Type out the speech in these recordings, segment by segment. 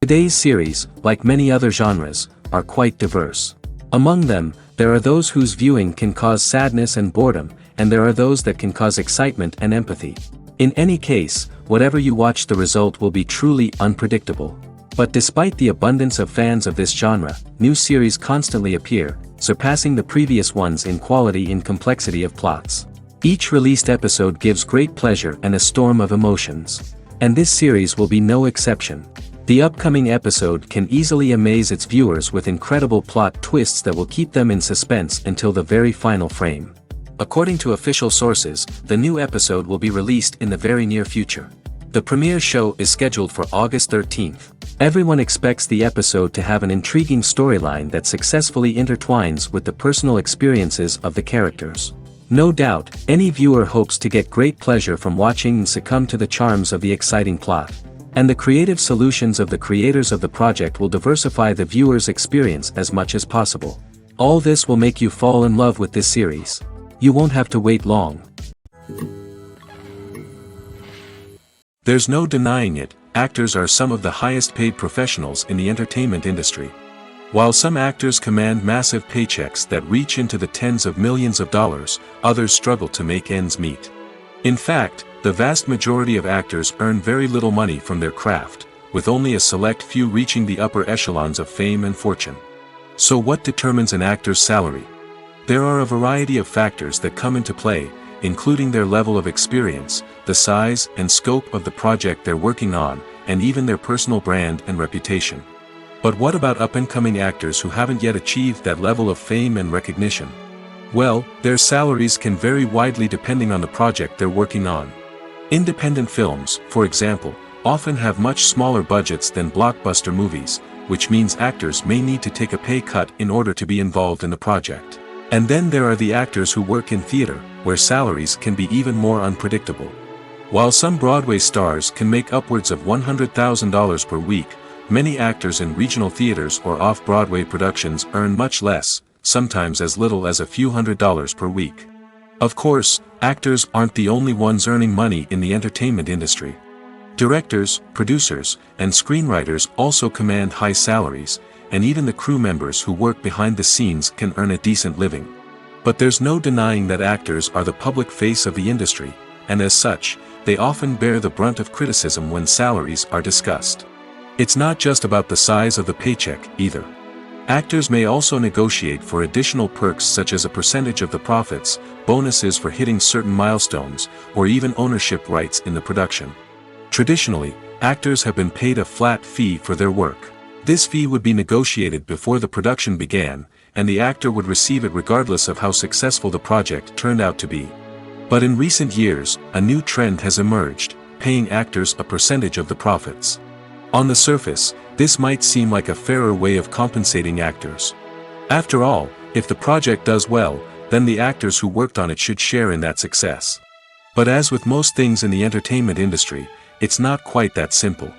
Today's series, like many other genres, are quite diverse. Among them, there are those whose viewing can cause sadness and boredom, and there are those that can cause excitement and empathy. In any case, whatever you watch, the result will be truly unpredictable. But despite the abundance of fans of this genre, new series constantly appear, surpassing the previous ones in quality and complexity of plots. Each released episode gives great pleasure and a storm of emotions. And this series will be no exception. The upcoming episode can easily amaze its viewers with incredible plot twists that will keep them in suspense until the very final frame. According to official sources, the new episode will be released in the very near future. The premiere show is scheduled for August 13th. Everyone expects the episode to have an intriguing storyline that successfully intertwines with the personal experiences of the characters. No doubt, any viewer hopes to get great pleasure from watching and succumb to the charms of the exciting plot. And the creative solutions of the creators of the project will diversify the viewer's experience as much as possible. All this will make you fall in love with this series. You won't have to wait long. There's no denying it, actors are some of the highest paid professionals in the entertainment industry. While some actors command massive paychecks that reach into the tens of millions of dollars, others struggle to make ends meet. In fact, the vast majority of actors earn very little money from their craft, with only a select few reaching the upper echelons of fame and fortune. So what determines an actor's salary? There are a variety of factors that come into play, including their level of experience, the size and scope of the project they're working on, and even their personal brand and reputation. But what about up-and-coming actors who haven't yet achieved that level of fame and recognition? Well, their salaries can vary widely depending on the project they're working on. Independent films, for example, often have much smaller budgets than blockbuster movies, which means actors may need to take a pay cut in order to be involved in the project. And then there are the actors who work in theater, where salaries can be even more unpredictable. While some Broadway stars can make upwards of $100,000 per week, many actors in regional theaters or off-Broadway productions earn much less, sometimes as little as a few $100s per week. Of course, actors aren't the only ones earning money in the entertainment industry. Directors, producers, and screenwriters also command high salaries, and even the crew members who work behind the scenes can earn a decent living. But there's no denying that actors are the public face of the industry, and as such, they often bear the brunt of criticism when salaries are discussed. It's not just about the size of the paycheck, either. Actors may also negotiate for additional perks such as a percentage of the profits, bonuses for hitting certain milestones, or even ownership rights in the production. Traditionally, actors have been paid a flat fee for their work. This fee would be negotiated before the production began, and the actor would receive it regardless of how successful the project turned out to be. But in recent years, a new trend has emerged, paying actors a percentage of the profits. On the surface, this might seem like a fairer way of compensating actors. After all, if the project does well, then the actors who worked on it should share in that success. But as with most things in the entertainment industry, it's not quite that simple.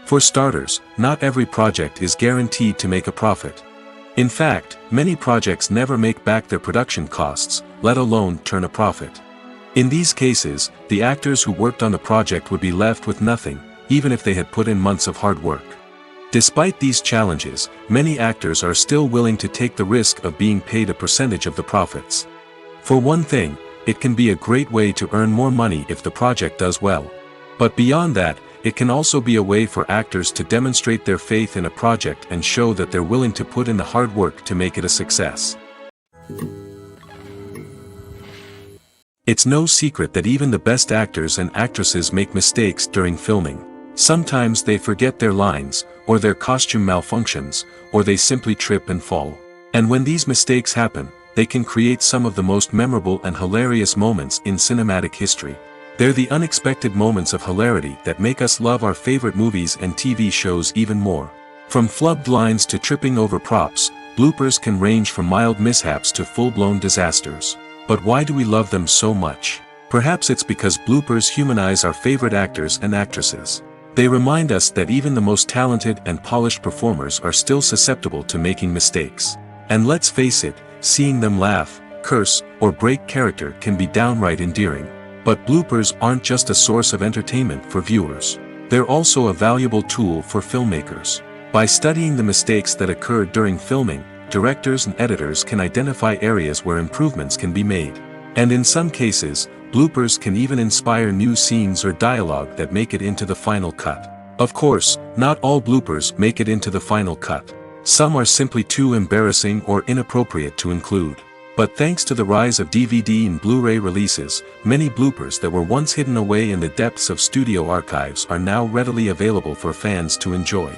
For starters, not every project is guaranteed to make a profit. In fact, many projects never make back their production costs, let alone turn a profit. In these cases, the actors who worked on the project would be left with nothing, even if they had put in months of hard work. Despite these challenges, many actors are still willing to take the risk of being paid a percentage of the profits. For one thing, it can be a great way to earn more money if the project does well. But beyond that, it can also be a way for actors to demonstrate their faith in a project and show that they're willing to put in the hard work to make it a success. It's no secret that even the best actors and actresses make mistakes during filming. Sometimes they forget their lines, or their costume malfunctions, or they simply trip and fall. And when these mistakes happen, they can create some of the most memorable and hilarious moments in cinematic history. They're the unexpected moments of hilarity that make us love our favorite movies and TV shows even more. From flubbed lines to tripping over props, bloopers can range from mild mishaps to full-blown disasters. But why do we love them so much? Perhaps it's because bloopers humanize our favorite actors and actresses. They remind us that even the most talented and polished performers are still susceptible to making mistakes. And let's face it, seeing them laugh, curse, or break character can be downright endearing. But bloopers aren't just a source of entertainment for viewers. They're also a valuable tool for filmmakers. By studying the mistakes that occurred during filming, directors and editors can identify areas where improvements can be made. And in some cases, bloopers can even inspire new scenes or dialogue that make it into the final cut. Of course, not all bloopers make it into the final cut. Some are simply too embarrassing or inappropriate to include. But thanks to the rise of DVD and Blu-ray releases, many bloopers that were once hidden away in the depths of studio archives are now readily available for fans to enjoy.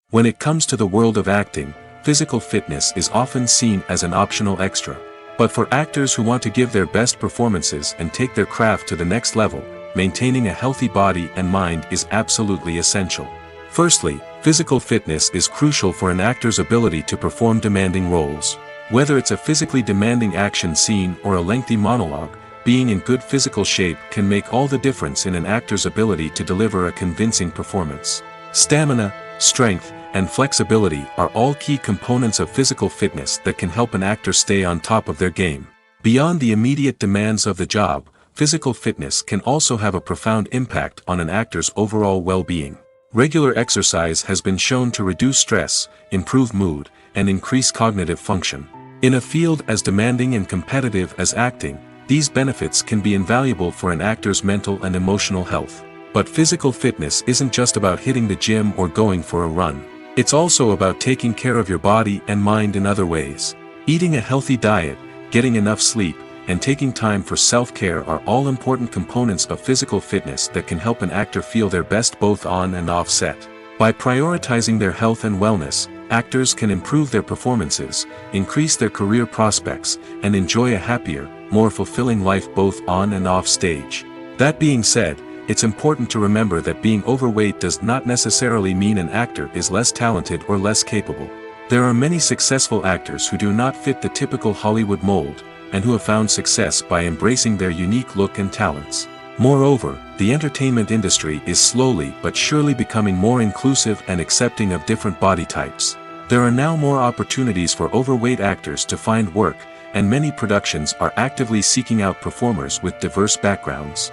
When it comes to the world of acting, physical fitness is often seen as an optional extra. But for actors who want to give their best performances and take their craft to the next level, maintaining a healthy body and mind is absolutely essential. Firstly, physical fitness is crucial for an actor's ability to perform demanding roles. Whether it's a physically demanding action scene or a lengthy monologue, being in good physical shape can make all the difference in an actor's ability to deliver a convincing performance. Stamina, strength, and flexibility are all key components of physical fitness that can help an actor stay on top of their game. Beyond the immediate demands of the job, physical fitness can also have a profound impact on an actor's overall well-being. Regular exercise has been shown to reduce stress, improve mood, and increase cognitive function. In a field as demanding and competitive as acting, these benefits can be invaluable for an actor's mental and emotional health. But physical fitness isn't just about hitting the gym or going for a run. It's also about taking care of your body and mind in other ways. Eating a healthy diet, getting enough sleep, and taking time for self-care are all important components of physical fitness that can help an actor feel their best both on and off set. By prioritizing their health and wellness, actors can improve their performances, increase their career prospects, and enjoy a happier, more fulfilling life both on and off stage. That being said, it's important to remember that being overweight does not necessarily mean an actor is less talented or less capable. There are many successful actors who do not fit the typical Hollywood mold, and who have found success by embracing their unique look and talents. Moreover, the entertainment industry is slowly but surely becoming more inclusive and accepting of different body types. There are now more opportunities for overweight actors to find work, and many productions are actively seeking out performers with diverse backgrounds.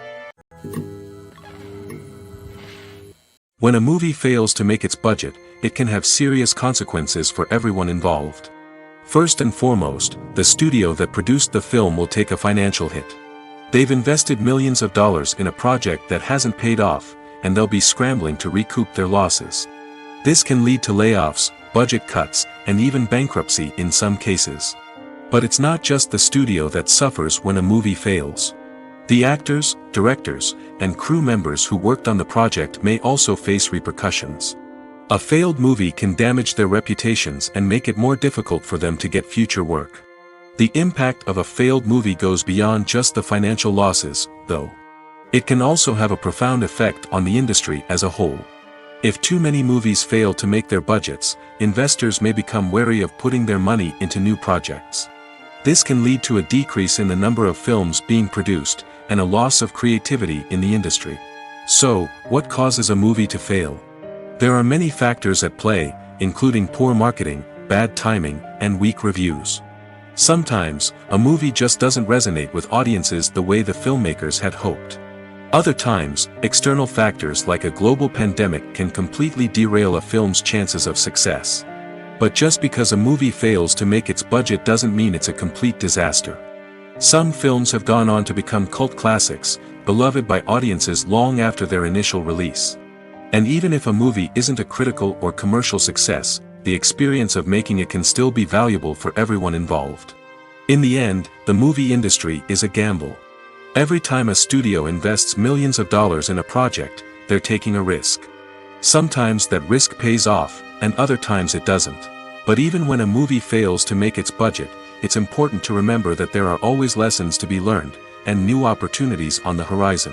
When a movie fails to make its budget, it can have serious consequences for everyone involved. First and foremost, the studio that produced the film will take a financial hit. They've invested millions of dollars in a project that hasn't paid off, and they'll be scrambling to recoup their losses. This can lead to layoffs, budget cuts, and even bankruptcy in some cases. But it's not just the studio that suffers when a movie fails. The actors, directors, and crew members who worked on the project may also face repercussions. A failed movie can damage their reputations and make it more difficult for them to get future work. The impact of a failed movie goes beyond just the financial losses, though. It can also have a profound effect on the industry as a whole. If too many movies fail to make their budgets, investors may become wary of putting their money into new projects. This can lead to a decrease in the number of films being produced, and a loss of creativity in the industry. So, what causes a movie to fail? There are many factors at play, including poor marketing, bad timing, and weak reviews. Sometimes, a movie just doesn't resonate with audiences the way the filmmakers had hoped. Other times, external factors like a global pandemic can completely derail a film's chances of success. But just because a movie fails to make its budget doesn't mean it's a complete disaster. Some films have gone on to become cult classics, beloved by audiences long after their initial release. And even if a movie isn't a critical or commercial success, the experience of making it can still be valuable for everyone involved. In the end, the movie industry is a gamble. Every time a studio invests millions of dollars in a project, they're taking a risk. Sometimes that risk pays off, and other times it doesn't. But even when a movie fails to make its budget, it's important to remember that there are always lessons to be learned, and new opportunities on the horizon.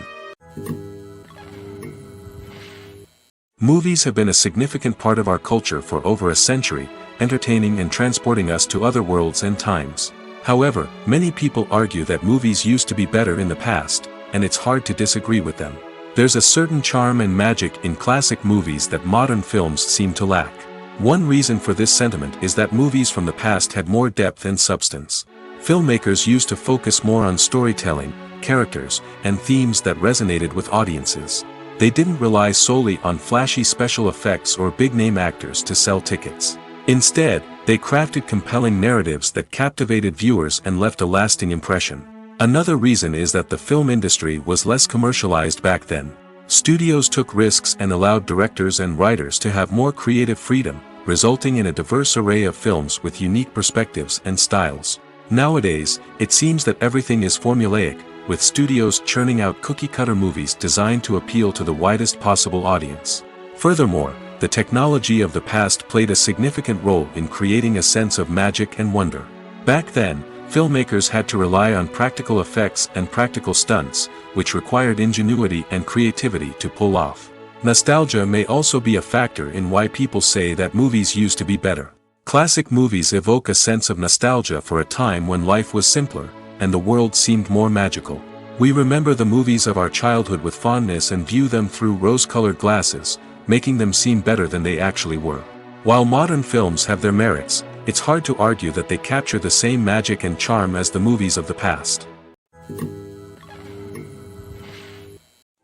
Movies have been a significant part of our culture for over a century, entertaining and transporting us to other worlds and times. However, many people argue that movies used to be better in the past, and it's hard to disagree with them. There's a certain charm and magic in classic movies that modern films seem to lack. One reason for this sentiment is that movies from the past had more depth and substance. Filmmakers used to focus more on storytelling, characters, and themes that resonated with audiences. They didn't rely solely on flashy special effects or big-name actors to sell tickets. Instead, they crafted compelling narratives that captivated viewers and left a lasting impression. Another reason is that the film industry was less commercialized back then. Studios took risks and allowed directors and writers to have more creative freedom, resulting in a diverse array of films with unique perspectives and styles. Nowadays, it seems that everything is formulaic, with studios churning out cookie-cutter movies designed to appeal to the widest possible audience. Furthermore, the technology of the past played a significant role in creating a sense of magic and wonder. Back then, filmmakers had to rely on practical effects and practical stunts, which required ingenuity and creativity to pull off. Nostalgia may also be a factor in why people say that movies used to be better. Classic movies evoke a sense of nostalgia for a time when life was simpler, and the world seemed more magical. We remember the movies of our childhood with fondness and view them through rose-colored glasses, making them seem better than they actually were. While modern films have their merits, it's hard to argue that they capture the same magic and charm as the movies of the past.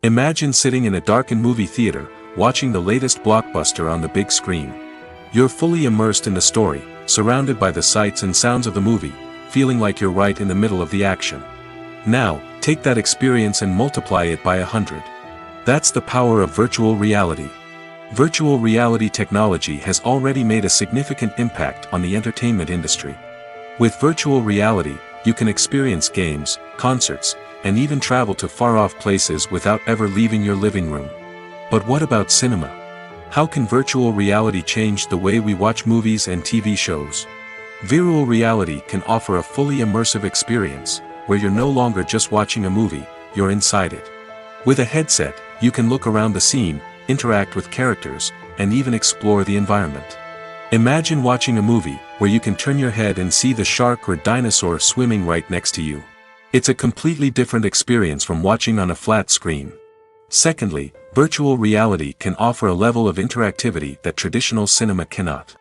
Imagine sitting in a darkened movie theater, watching the latest blockbuster on the big screen. You're fully immersed in the story, surrounded by the sights and sounds of the movie, feeling like you're right in the middle of the action. Now, take that experience and multiply it by 100. That's the power of virtual reality. Virtual reality technology has already made a significant impact on the entertainment industry. With virtual reality, you can experience games, concerts, and even travel to far-off places without ever leaving your living room. But what about cinema? How can virtual reality change the way we watch movies and TV shows? Virtual reality can offer a fully immersive experience, where you're no longer just watching a movie, you're inside it. With a headset, you can look around the scene, interact with characters, and even explore the environment. Imagine watching a movie, where you can turn your head and see the shark or dinosaur swimming right next to you. It's a completely different experience from watching on a flat screen. Secondly, virtual reality can offer a level of interactivity that traditional cinema cannot.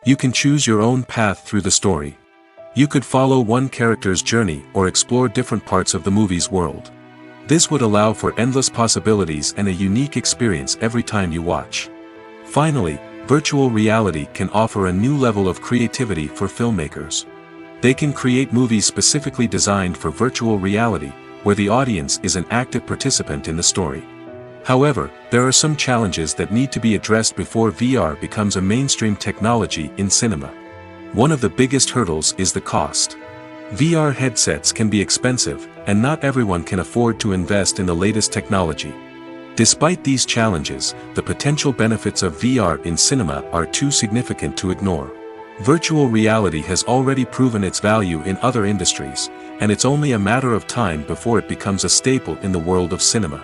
You can choose your own path through the story. You could follow one character's journey or explore different parts of the movie's world. This would allow for endless possibilities and a unique experience every time you watch. Finally, virtual reality can offer a new level of creativity for filmmakers. They can create movies specifically designed for virtual reality, where the audience is an active participant in the story. However, there are some challenges that need to be addressed before VR becomes a mainstream technology in cinema. One of the biggest hurdles is the cost. VR headsets can be expensive, and not everyone can afford to invest in the latest technology. Despite these challenges, the potential benefits of VR in cinema are too significant to ignore. Virtual reality has already proven its value in other industries, and it's only a matter of time before it becomes a staple in the world of cinema.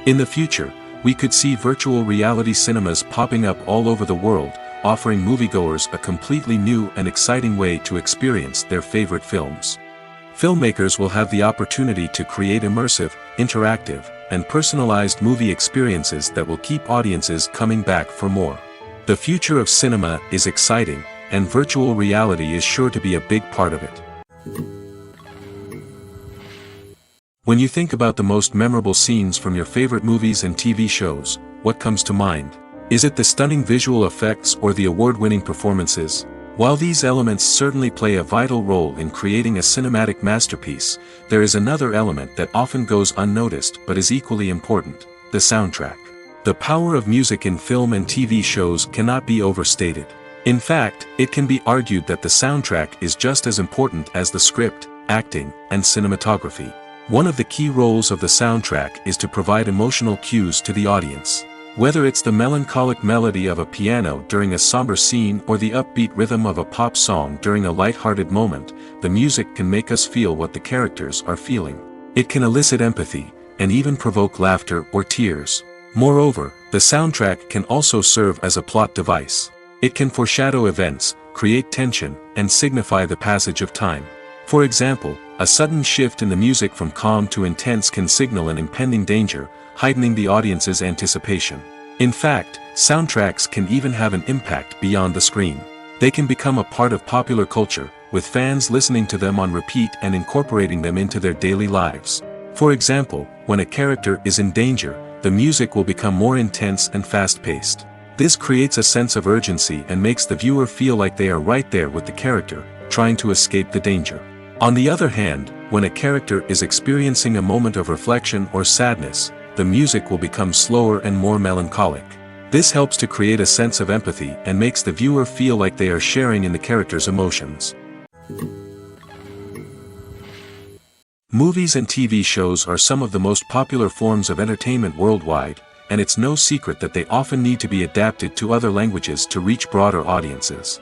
In the future, we could see virtual reality cinemas popping up all over the world, offering moviegoers a completely new and exciting way to experience their favorite films. Filmmakers will have the opportunity to create immersive, interactive, and personalized movie experiences that will keep audiences coming back for more. The future of cinema is exciting, and virtual reality is sure to be a big part of it. When you think about the most memorable scenes from your favorite movies and TV shows, what comes to mind? Is it the stunning visual effects or the award-winning performances? While these elements certainly play a vital role in creating a cinematic masterpiece, there is another element that often goes unnoticed but is equally important: the soundtrack. The power of music in film and TV shows cannot be overstated. In fact, it can be argued that the soundtrack is just as important as the script, acting, and cinematography. One of the key roles of the soundtrack is to provide emotional cues to the audience. Whether it's the melancholic melody of a piano during a somber scene or the upbeat rhythm of a pop song during a light-hearted moment, the music can make us feel what the characters are feeling. It can elicit empathy, and even provoke laughter or tears. Moreover, the soundtrack can also serve as a plot device. It can foreshadow events, create tension, and signify the passage of time. For example, a sudden shift in the music from calm to intense can signal an impending danger, heightening the audience's anticipation. In fact, soundtracks can even have an impact beyond the screen. They can become a part of popular culture, with fans listening to them on repeat and incorporating them into their daily lives. For example, when a character is in danger, the music will become more intense and fast-paced. This creates a sense of urgency and makes the viewer feel like they are right there with the character, trying to escape the danger. On the other hand, when a character is experiencing a moment of reflection or sadness, the music will become slower and more melancholic. This helps to create a sense of empathy and makes the viewer feel like they are sharing in the character's emotions. Movies and TV shows are some of the most popular forms of entertainment worldwide, and it's no secret that they often need to be adapted to other languages to reach broader audiences.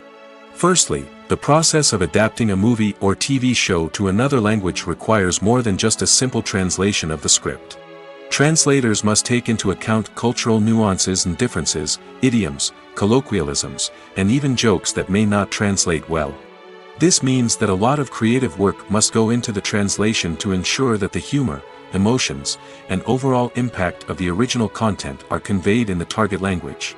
Firstly, the process of adapting a movie or TV show to another language requires more than just a simple translation of the script. Translators must take into account cultural nuances and differences, idioms, colloquialisms, and even jokes that may not translate well. This means that a lot of creative work must go into the translation to ensure that the humor, emotions, and overall impact of the original content are conveyed in the target language.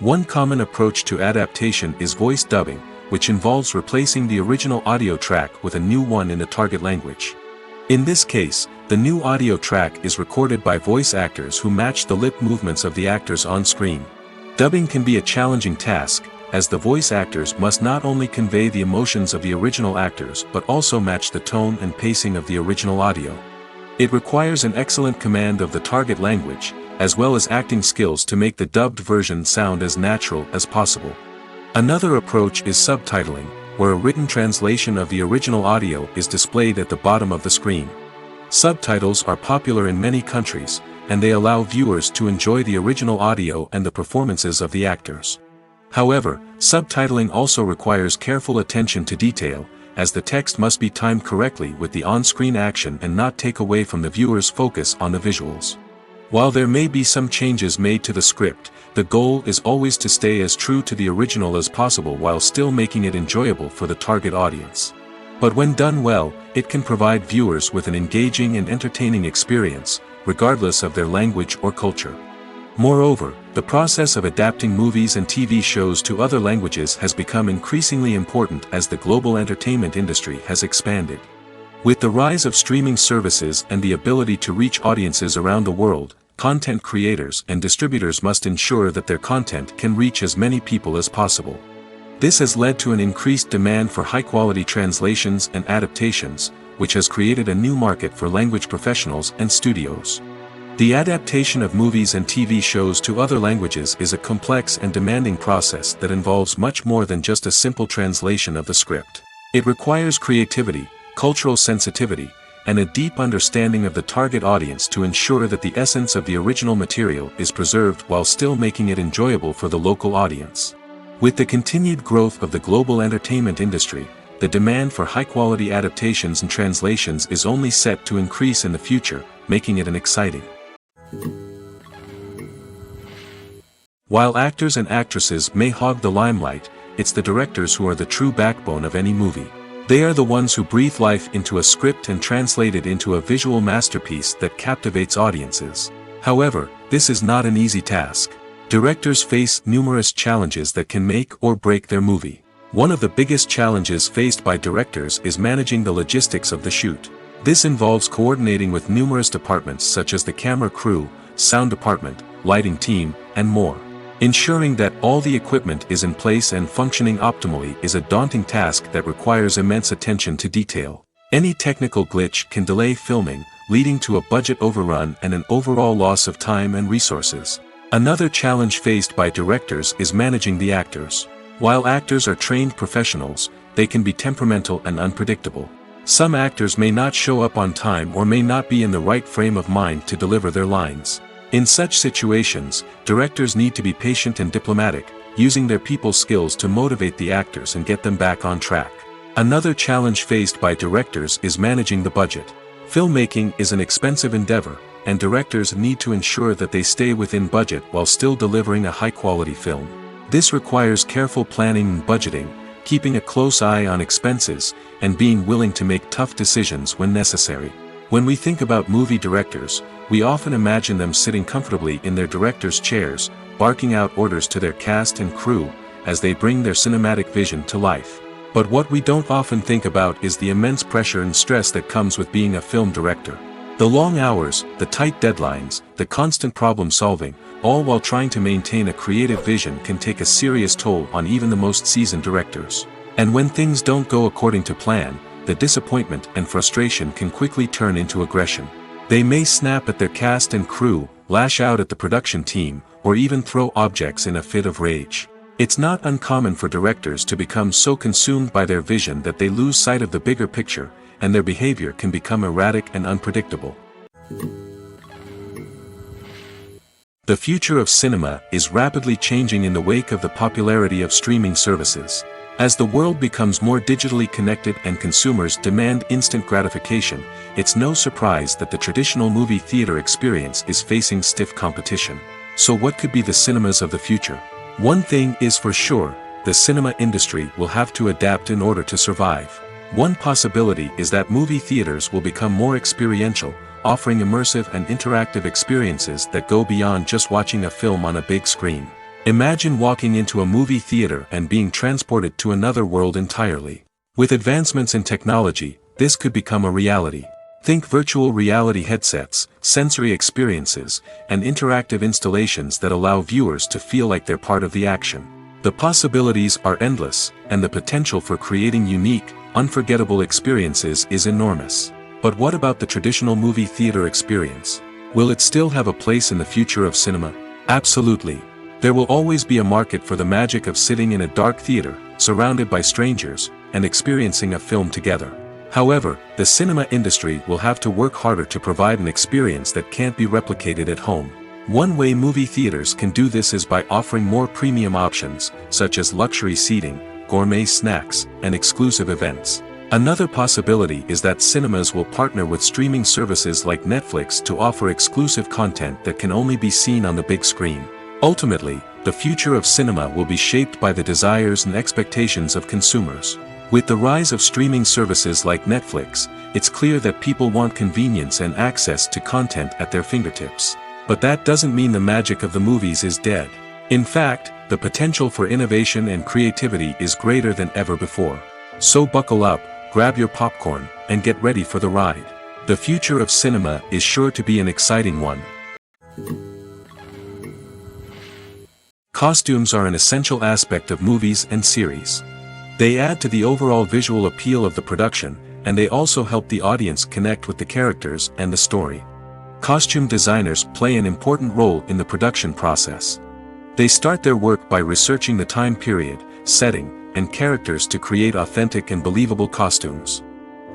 One common approach to adaptation is voice dubbing, which involves replacing the original audio track with a new one in the target language. In this case, the new audio track is recorded by voice actors who match the lip movements of the actors on screen. Dubbing can be a challenging task, as the voice actors must not only convey the emotions of the original actors but also match the tone and pacing of the original audio. It requires an excellent command of the target language, as well as acting skills to make the dubbed version sound as natural as possible. Another approach is subtitling, where a written translation of the original audio is displayed at the bottom of the screen. Subtitles are popular in many countries, and they allow viewers to enjoy the original audio and the performances of the actors. However, subtitling also requires careful attention to detail, as the text must be timed correctly with the on-screen action and not take away from the viewer's focus on the visuals. While there may be some changes made to the script, the goal is always to stay as true to the original as possible while still making it enjoyable for the target audience. But when done well, it can provide viewers with an engaging and entertaining experience, regardless of their language or culture. Moreover, the process of adapting movies and TV shows to other languages has become increasingly important as the global entertainment industry has expanded. With the rise of streaming services and the ability to reach audiences around the world, content creators and distributors must ensure that their content can reach as many people as possible. This has led to an increased demand for high-quality translations and adaptations, which has created a new market for language professionals and studios. The adaptation of movies and TV shows to other languages is a complex and demanding process that involves much more than just a simple translation of the script. It requires creativity, cultural sensitivity, and a deep understanding of the target audience to ensure that the essence of the original material is preserved while still making it enjoyable for the local audience. With the continued growth of the global entertainment industry, the demand for high-quality adaptations and translations is only set to increase in the future, making it an exciting. While actors and actresses may hog the limelight, it's the directors who are the true backbone of any movie. They are the ones who breathe life into a script and translate it into a visual masterpiece that captivates audiences. However, this is not an easy task. Directors face numerous challenges that can make or break their movie. One of the biggest challenges faced by directors is managing the logistics of the shoot. This involves coordinating with numerous departments such as the camera crew, sound department, lighting team, and more. Ensuring that all the equipment is in place and functioning optimally is a daunting task that requires immense attention to detail. Any technical glitch can delay filming, leading to a budget overrun and an overall loss of time and resources. Another challenge faced by directors is managing the actors. While actors are trained professionals, they can be temperamental and unpredictable. Some actors may not show up on time or may not be in the right frame of mind to deliver their lines. In such situations, directors need to be patient and diplomatic, using their people skills to motivate the actors and get them back on track. Another challenge faced by directors is managing the budget. Filmmaking is an expensive endeavor, and directors need to ensure that they stay within budget while still delivering a high-quality film. This requires careful planning and budgeting, keeping a close eye on expenses, and being willing to make tough decisions when necessary. When we think about movie directors, we often imagine them sitting comfortably in their director's chairs, barking out orders to their cast and crew, as they bring their cinematic vision to life. But what we don't often think about is the immense pressure and stress that comes with being a film director. The long hours, the tight deadlines, the constant problem solving, all while trying to maintain a creative vision can take a serious toll on even the most seasoned directors. And when things don't go according to plan, the disappointment and frustration can quickly turn into aggression. They may snap at their cast and crew, lash out at the production team, or even throw objects in a fit of rage. It's not uncommon for directors to become so consumed by their vision that they lose sight of the bigger picture, and their behavior can become erratic and unpredictable. The future of cinema is rapidly changing in the wake of the popularity of streaming services. As the world becomes more digitally connected and consumers demand instant gratification, it's no surprise that the traditional movie theater experience is facing stiff competition. So what could be the cinemas of the future? One thing is for sure, the cinema industry will have to adapt in order to survive. One possibility is that movie theaters will become more experiential, offering immersive and interactive experiences that go beyond just watching a film on a big screen. Imagine walking into a movie theater and being transported to another world entirely. With advancements in technology, this could become a reality. Think virtual reality headsets, sensory experiences, and interactive installations that allow viewers to feel like they're part of the action. The possibilities are endless, and the potential for creating unique, unforgettable experiences is enormous. But what about the traditional movie theater experience? Will it still have a place in the future of cinema? Absolutely. There will always be a market for the magic of sitting in a dark theater, surrounded by strangers, and experiencing a film together. However, the cinema industry will have to work harder to provide an experience that can't be replicated at home. One way movie theaters can do this is by offering more premium options, such as luxury seating, gourmet snacks, and exclusive events. Another possibility is that cinemas will partner with streaming services like Netflix to offer exclusive content that can only be seen on the big screen. Ultimately, the future of cinema will be shaped by the desires and expectations of consumers. With the rise of streaming services like Netflix, it's clear that people want convenience and access to content at their fingertips. But that doesn't mean the magic of the movies is dead. In fact, the potential for innovation and creativity is greater than ever before. So buckle up, grab your popcorn, and get ready for the ride. The future of cinema is sure to be an exciting one. Costumes are an essential aspect of movies and series. They add to the overall visual appeal of the production, and they also help the audience connect with the characters and the story. Costume designers play an important role in the production process. They start their work by researching the time period, setting, and characters to create authentic and believable costumes.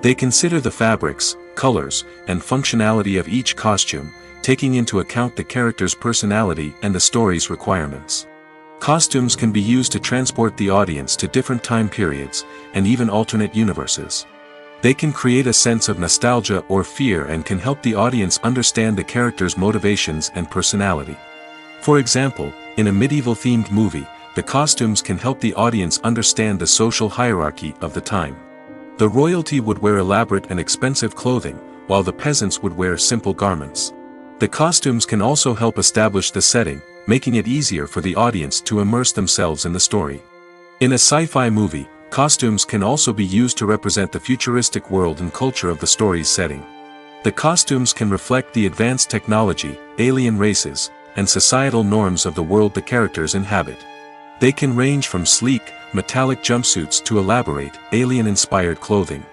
They consider the fabrics, colors, and functionality of each costume, taking into account the character's personality and the story's requirements. Costumes can be used to transport the audience to different time periods, and even alternate universes. They can create a sense of nostalgia or fear and can help the audience understand the character's motivations and personality. For example, in a medieval-themed movie, the costumes can help the audience understand the social hierarchy of the time. The royalty would wear elaborate and expensive clothing, while the peasants would wear simple garments. The costumes can also help establish the setting, making it easier for the audience to immerse themselves in the story. In a sci-fi movie, costumes can also be used to represent the futuristic world and culture of the story's setting. The costumes can reflect the advanced technology, alien races, and societal norms of the world the characters inhabit. They can range from sleek, metallic jumpsuits to elaborate, alien-inspired clothing.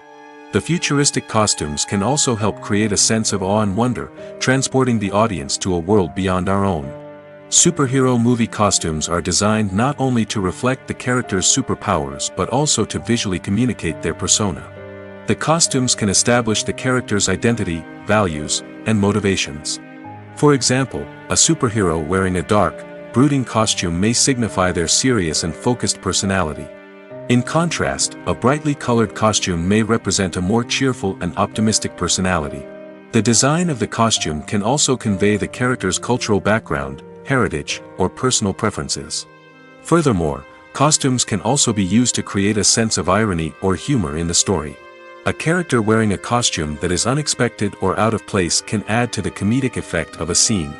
The futuristic costumes can also help create a sense of awe and wonder, transporting the audience to a world beyond our own. Superhero movie costumes are designed not only to reflect the character's superpowers but also to visually communicate their persona. The costumes can establish the character's identity, values, and motivations. For example, a superhero wearing a dark, brooding costume may signify their serious and focused personality. In contrast, a brightly colored costume may represent a more cheerful and optimistic personality. The design of the costume can also convey the character's cultural background, heritage, or personal preferences. Furthermore, costumes can also be used to create a sense of irony or humor in the story. A character wearing a costume that is unexpected or out of place can add to the comedic effect of a scene.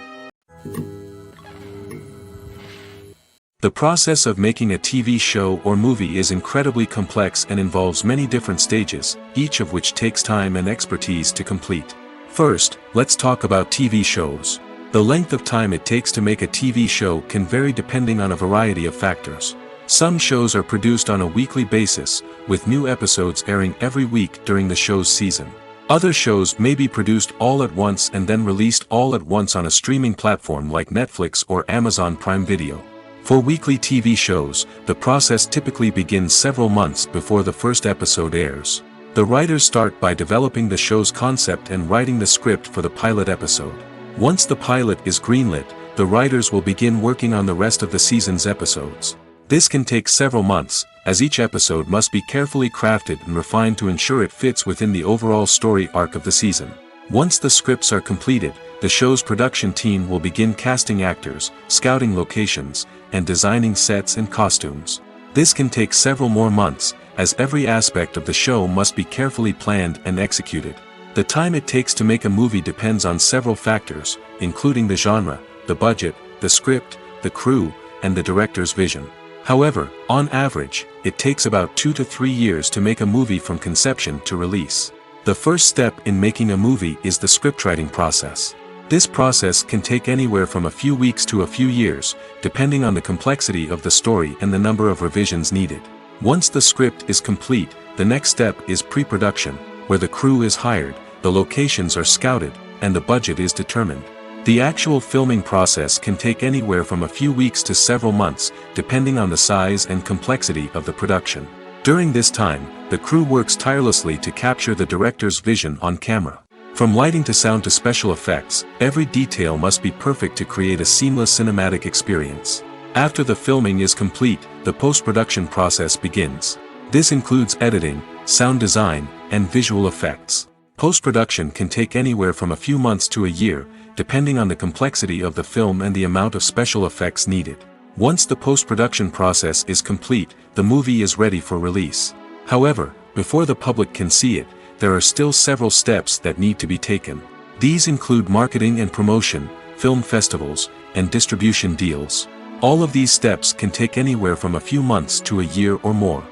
The process of making a TV show or movie is incredibly complex and involves many different stages, each of which takes time and expertise to complete. First, let's talk about TV shows. The length of time it takes to make a TV show can vary depending on a variety of factors. Some shows are produced on a weekly basis, with new episodes airing every week during the show's season. Other shows may be produced all at once and then released all at once on a streaming platform like Netflix or Amazon Prime Video. For weekly TV shows, the process typically begins several months before the first episode airs. The writers start by developing the show's concept and writing the script for the pilot episode. Once the pilot is greenlit, the writers will begin working on the rest of the season's episodes. This can take several months, as each episode must be carefully crafted and refined to ensure it fits within the overall story arc of the season. Once the scripts are completed, the show's production team will begin casting actors, scouting locations, and designing sets and costumes. This can take several more months, as every aspect of the show must be carefully planned and executed. The time it takes to make a movie depends on several factors, including the genre, the budget, the script, the crew, and the director's vision. However, on average, it takes about 2 to 3 years to make a movie from conception to release. The first step in making a movie is the scriptwriting process. This process can take anywhere from a few weeks to a few years, depending on the complexity of the story and the number of revisions needed. Once the script is complete, the next step is pre-production, where the crew is hired, the locations are scouted, and the budget is determined. The actual filming process can take anywhere from a few weeks to several months, depending on the size and complexity of the production. During this time, the crew works tirelessly to capture the director's vision on camera. From lighting to sound to special effects, every detail must be perfect to create a seamless cinematic experience. After the filming is complete, the post-production process begins. This includes editing, sound design, and visual effects. Post-production can take anywhere from a few months to a year, depending on the complexity of the film and the amount of special effects needed. Once the post-production process is complete, the movie is ready for release. However, before the public can see it, there are still several steps that need to be taken. These include marketing and promotion, film festivals, and distribution deals. All of these steps can take anywhere from a few months to a year or more.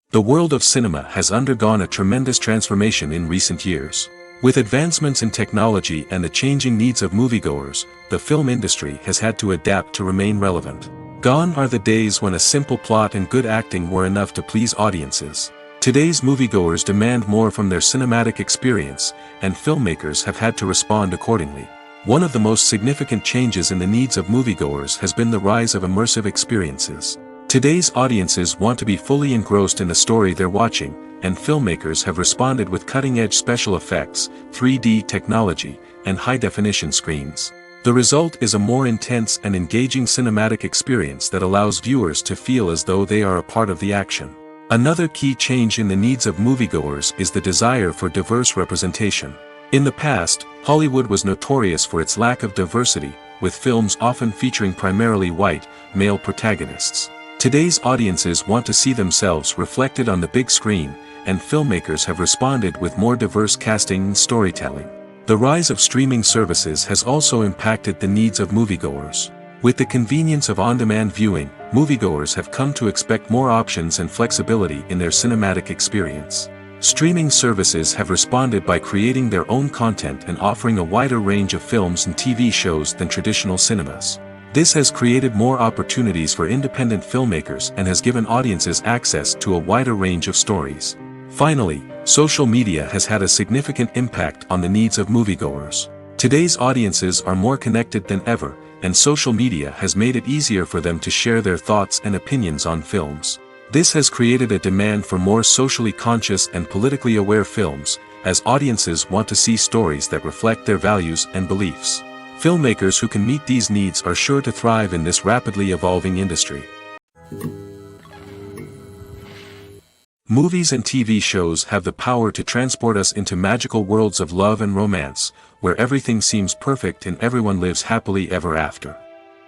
The world of cinema has undergone a tremendous transformation in recent years. With advancements in technology and the changing needs of moviegoers, the film industry has had to adapt to remain relevant. Gone are the days when a simple plot and good acting were enough to please audiences. Today's moviegoers demand more from their cinematic experience, and filmmakers have had to respond accordingly. One of the most significant changes in the needs of moviegoers has been the rise of immersive experiences. Today's audiences want to be fully engrossed in the story they're watching, and filmmakers have responded with cutting-edge special effects, 3D technology, and high-definition screens. The result is a more intense and engaging cinematic experience that allows viewers to feel as though they are a part of the action. Another key change in the needs of moviegoers is the desire for diverse representation. In the past, Hollywood was notorious for its lack of diversity, with films often featuring primarily white, male protagonists. Today's audiences want to see themselves reflected on the big screen, and filmmakers have responded with more diverse casting and storytelling. The rise of streaming services has also impacted the needs of moviegoers. With the convenience of on-demand viewing, moviegoers have come to expect more options and flexibility in their cinematic experience. Streaming services have responded by creating their own content and offering a wider range of films and TV shows than traditional cinemas. This has created more opportunities for independent filmmakers and has given audiences access to a wider range of stories. Finally, social media has had a significant impact on the needs of moviegoers. Today's audiences are more connected than ever, and social media has made it easier for them to share their thoughts and opinions on films. This has created a demand for more socially conscious and politically aware films, as audiences want to see stories that reflect their values and beliefs. Filmmakers who can meet these needs are sure to thrive in this rapidly evolving industry. Movies and TV shows have the power to transport us into magical worlds of love and romance, where everything seems perfect and everyone lives happily ever after.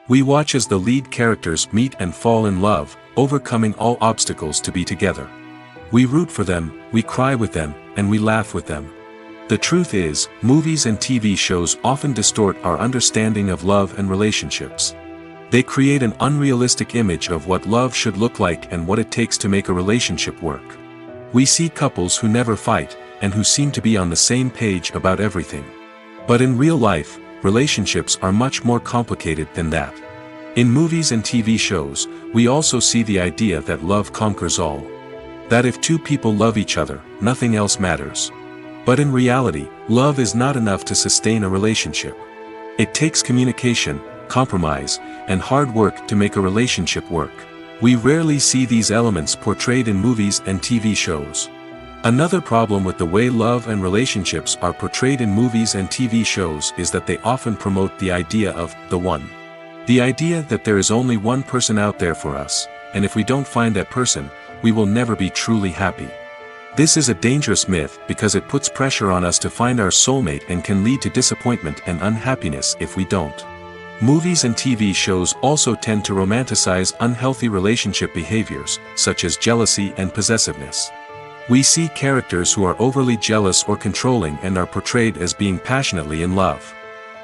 We watch as the lead characters meet and fall in love, overcoming all obstacles to be together. We root for them, we cry with them, and we laugh with them. The truth is, movies and TV shows often distort our understanding of love and relationships. They create an unrealistic image of what love should look like and what it takes to make a relationship work. We see couples who never fight, and who seem to be on the same page about everything. But in real life, relationships are much more complicated than that. In movies and TV shows, we also see the idea that love conquers all. That if two people love each other, nothing else matters. But in reality, love is not enough to sustain a relationship. It takes communication, compromise, and hard work to make a relationship work. We rarely see these elements portrayed in movies and TV shows. Another problem with the way love and relationships are portrayed in movies and TV shows is that they often promote the idea of the one. The idea that there is only one person out there for us, and if we don't find that person, we will never be truly happy. This is a dangerous myth because it puts pressure on us to find our soulmate and can lead to disappointment and unhappiness if we don't. Movies and TV shows also tend to romanticize unhealthy relationship behaviors, such as jealousy and possessiveness. We see characters who are overly jealous or controlling and are portrayed as being passionately in love.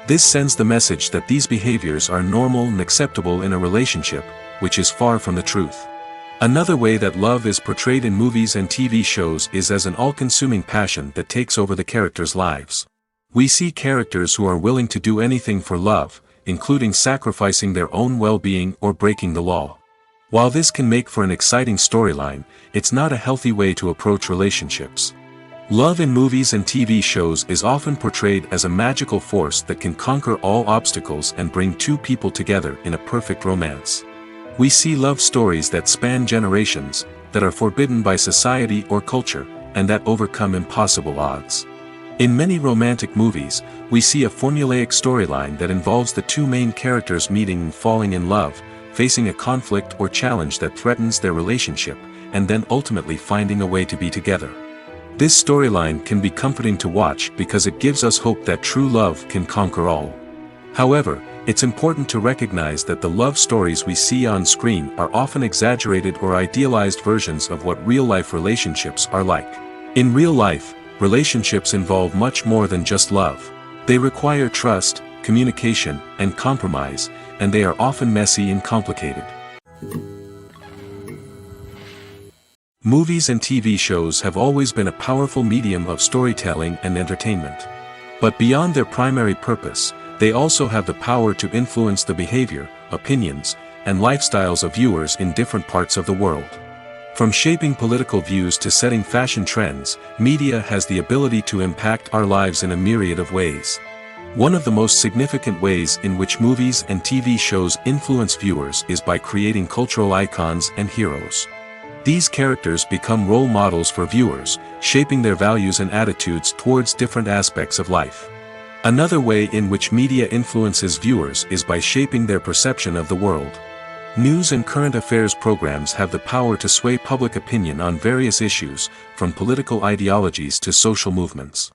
This sends the message that these behaviors are normal and acceptable in a relationship, which is far from the truth. Another way that love is portrayed in movies and TV shows is as an all-consuming passion that takes over the characters' lives. We see characters who are willing to do anything for love, including sacrificing their own well-being or breaking the law. While this can make for an exciting storyline, it's not a healthy way to approach relationships. Love in movies and TV shows is often portrayed as a magical force that can conquer all obstacles and bring two people together in a perfect romance. We see love stories that span generations, that are forbidden by society or culture, and that overcome impossible odds. In many romantic movies, we see a formulaic storyline that involves the two main characters meeting and falling in love, facing a conflict or challenge that threatens their relationship, and then ultimately finding a way to be together. This storyline can be comforting to watch because it gives us hope that true love can conquer all. However, it's important to recognize that the love stories we see on screen are often exaggerated or idealized versions of what real-life relationships are like. In real life, relationships involve much more than just love. They require trust, communication, and compromise, and they are often messy and complicated. Movies and TV shows have always been a powerful medium of storytelling and entertainment. But beyond their primary purpose, they also have the power to influence the behavior, opinions, and lifestyles of viewers in different parts of the world. From shaping political views to setting fashion trends, media has the ability to impact our lives in a myriad of ways. One of the most significant ways in which movies and TV shows influence viewers is by creating cultural icons and heroes. These characters become role models for viewers, shaping their values and attitudes towards different aspects of life. Another way in which media influences viewers is by shaping their perception of the world. News and current affairs programs have the power to sway public opinion on various issues, from political ideologies to social movements.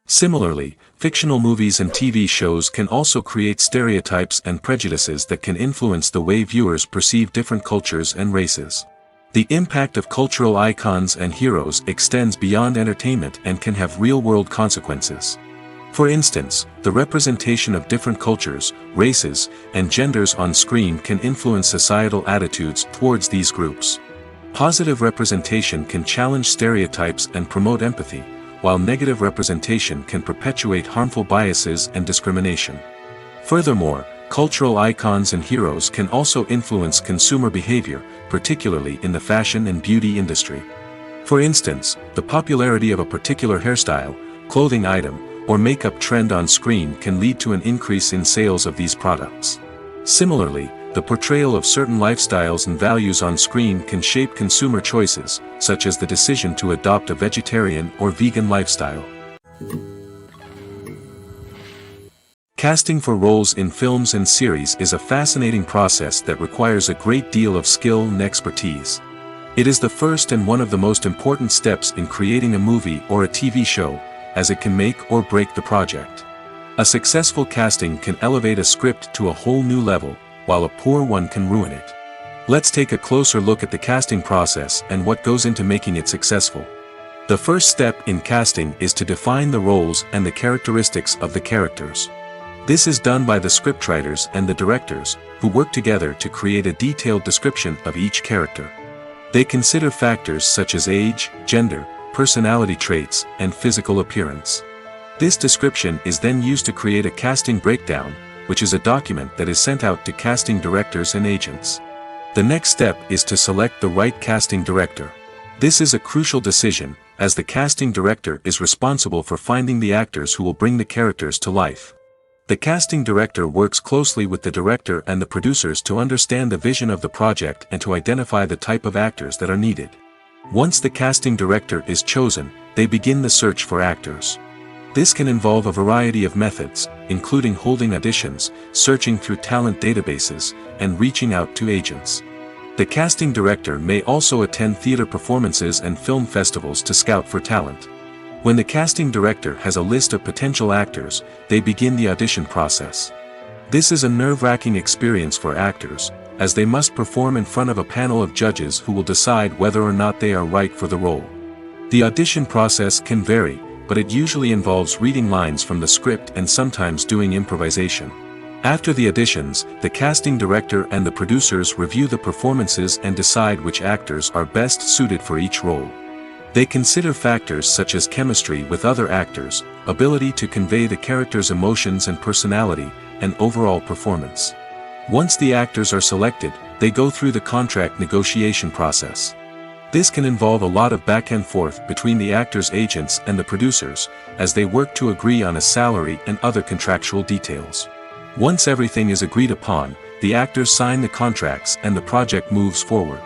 Similarly, fictional movies and TV shows can also create stereotypes and prejudices that can influence the way viewers perceive different cultures and races. The impact of cultural icons and heroes extends beyond entertainment and can have real-world consequences. For instance, the representation of different cultures, races, and genders on screen can influence societal attitudes towards these groups. Positive representation can challenge stereotypes and promote empathy, while negative representation can perpetuate harmful biases and discrimination. Furthermore, cultural icons and heroes can also influence consumer behavior, particularly in the fashion and beauty industry. For instance, the popularity of a particular hairstyle, clothing item, or makeup trend on screen can lead to an increase in sales of these products. Similarly, the portrayal of certain lifestyles and values on screen can shape consumer choices, such as the decision to adopt a vegetarian or vegan lifestyle. Casting for roles in films and series is a fascinating process that requires a great deal of skill and expertise. It is the first and one of the most important steps in creating a movie or a TV show, as it can make or break the project. A successful casting can elevate a script to a whole new level, while a poor one can ruin it. Let's take a closer look at the casting process and what goes into making it successful. The first step in casting is to define the roles and the characteristics of the characters. This is done by the scriptwriters and the directors, who work together to create a detailed description of each character. They consider factors such as age, gender, personality traits, and physical appearance. This description is then used to create a casting breakdown, which is a document that is sent out to casting directors and agents. The next step is to select the right casting director. This is a crucial decision, as the casting director is responsible for finding the actors who will bring the characters to life. The casting director works closely with the director and the producers to understand the vision of the project and to identify the type of actors that are needed. Once the casting director is chosen, they begin the search for actors. This can involve a variety of methods, including holding auditions, searching through talent databases, and reaching out to agents. The casting director may also attend theater performances and film festivals to scout for talent. When the casting director has a list of potential actors, they begin the audition process. This is a nerve-wracking experience for actors, as they must perform in front of a panel of judges who will decide whether or not they are right for the role. The audition process can vary, but it usually involves reading lines from the script and sometimes doing improvisation. After the auditions, the casting director and the producers review the performances and decide which actors are best suited for each role. They consider factors such as chemistry with other actors, ability to convey the character's emotions and personality, and overall performance. Once the actors are selected, they go through the contract negotiation process. This can involve a lot of back and forth between the actors' agents and the producers, as they work to agree on a salary and other contractual details. Once everything is agreed upon, the actors sign the contracts and the project moves forward.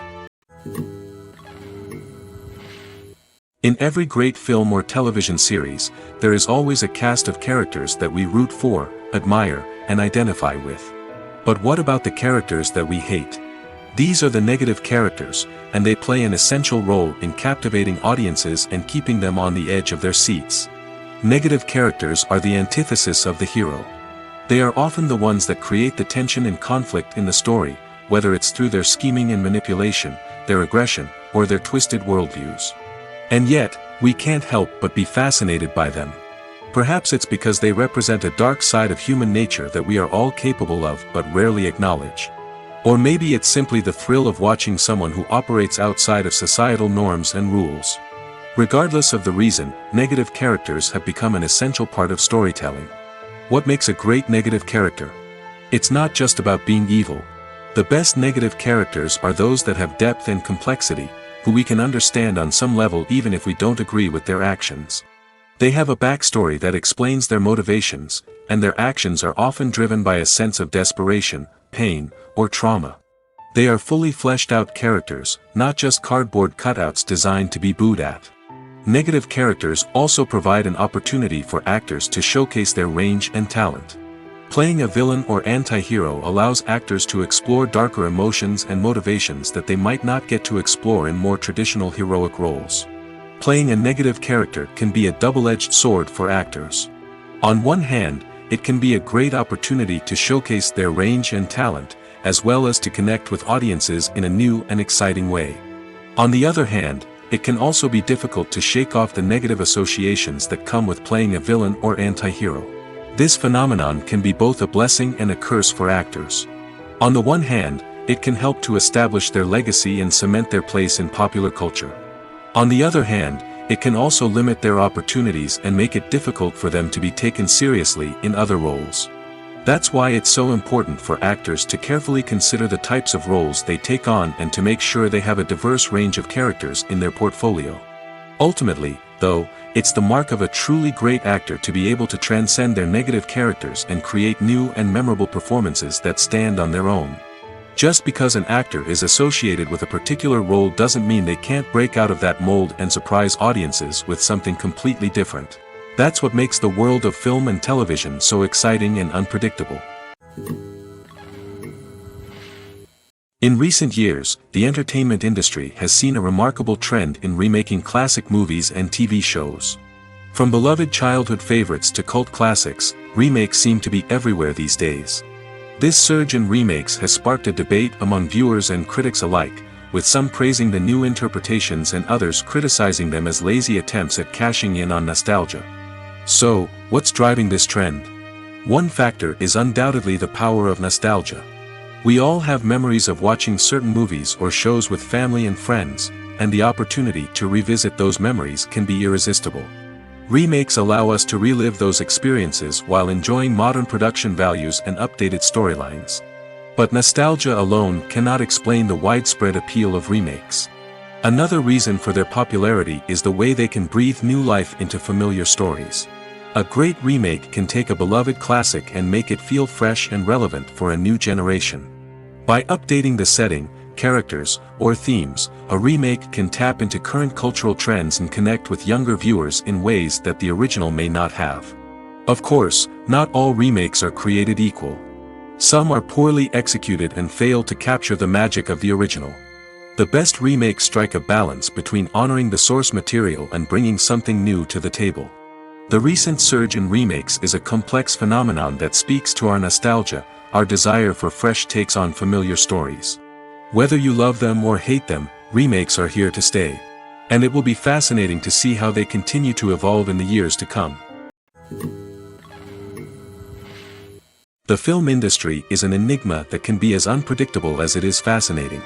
In every great film or television series, there is always a cast of characters that we root for, admire, and identify with. But what about the characters that we hate? These are the negative characters, and they play an essential role in captivating audiences and keeping them on the edge of their seats. Negative characters are the antithesis of the hero. They are often the ones that create the tension and conflict in the story, whether it's through their scheming and manipulation, their aggression, or their twisted worldviews. And yet, we can't help but be fascinated by them. Perhaps it's because they represent a dark side of human nature that we are all capable of but rarely acknowledge. Or maybe it's simply the thrill of watching someone who operates outside of societal norms and rules. Regardless of the reason, negative characters have become an essential part of storytelling. What makes a great negative character? It's not just about being evil. The best negative characters are those that have depth and complexity, who we can understand on some level even if we don't agree with their actions. They have a backstory that explains their motivations, and their actions are often driven by a sense of desperation, pain, or trauma. They are fully fleshed out characters, not just cardboard cutouts designed to be booed at. Negative characters also provide an opportunity for actors to showcase their range and talent. Playing a villain or anti-hero allows actors to explore darker emotions and motivations that they might not get to explore in more traditional heroic roles. Playing a negative character can be a double-edged sword for actors. On one hand, it can be a great opportunity to showcase their range and talent, as well as to connect with audiences in a new and exciting way. On the other hand, it can also be difficult to shake off the negative associations that come with playing a villain or anti-hero. This phenomenon can be both a blessing and a curse for actors. On the one hand, it can help to establish their legacy and cement their place in popular culture. On the other hand, it can also limit their opportunities and make it difficult for them to be taken seriously in other roles. That's why it's so important for actors to carefully consider the types of roles they take on and to make sure they have a diverse range of characters in their portfolio. Ultimately, though, it's the mark of a truly great actor to be able to transcend their negative characters and create new and memorable performances that stand on their own. Just because an actor is associated with a particular role doesn't mean they can't break out of that mold and surprise audiences with something completely different. That's what makes the world of film and television so exciting and unpredictable. In recent years, the entertainment industry has seen a remarkable trend in remaking classic movies and TV shows. From beloved childhood favorites to cult classics, remakes seem to be everywhere these days. This surge in remakes has sparked a debate among viewers and critics alike, with some praising the new interpretations and others criticizing them as lazy attempts at cashing in on nostalgia. So, what's driving this trend? One factor is undoubtedly the power of nostalgia. We all have memories of watching certain movies or shows with family and friends, and the opportunity to revisit those memories can be irresistible. Remakes allow us to relive those experiences while enjoying modern production values and updated storylines. But nostalgia alone cannot explain the widespread appeal of remakes. Another reason for their popularity is the way they can breathe new life into familiar stories. A great remake can take a beloved classic and make it feel fresh and relevant for a new generation. By updating the setting, characters, or themes, a remake can tap into current cultural trends and connect with younger viewers in ways that the original may not have. Of course, not all remakes are created equal. Some are poorly executed and fail to capture the magic of the original. The best remakes strike a balance between honoring the source material and bringing something new to the table. The recent surge in remakes is a complex phenomenon that speaks to our nostalgia, our desire for fresh takes on familiar stories. Whether you love them or hate them, remakes are here to stay. And it will be fascinating to see how they continue to evolve in the years to come. The film industry is an enigma that can be as unpredictable as it is fascinating.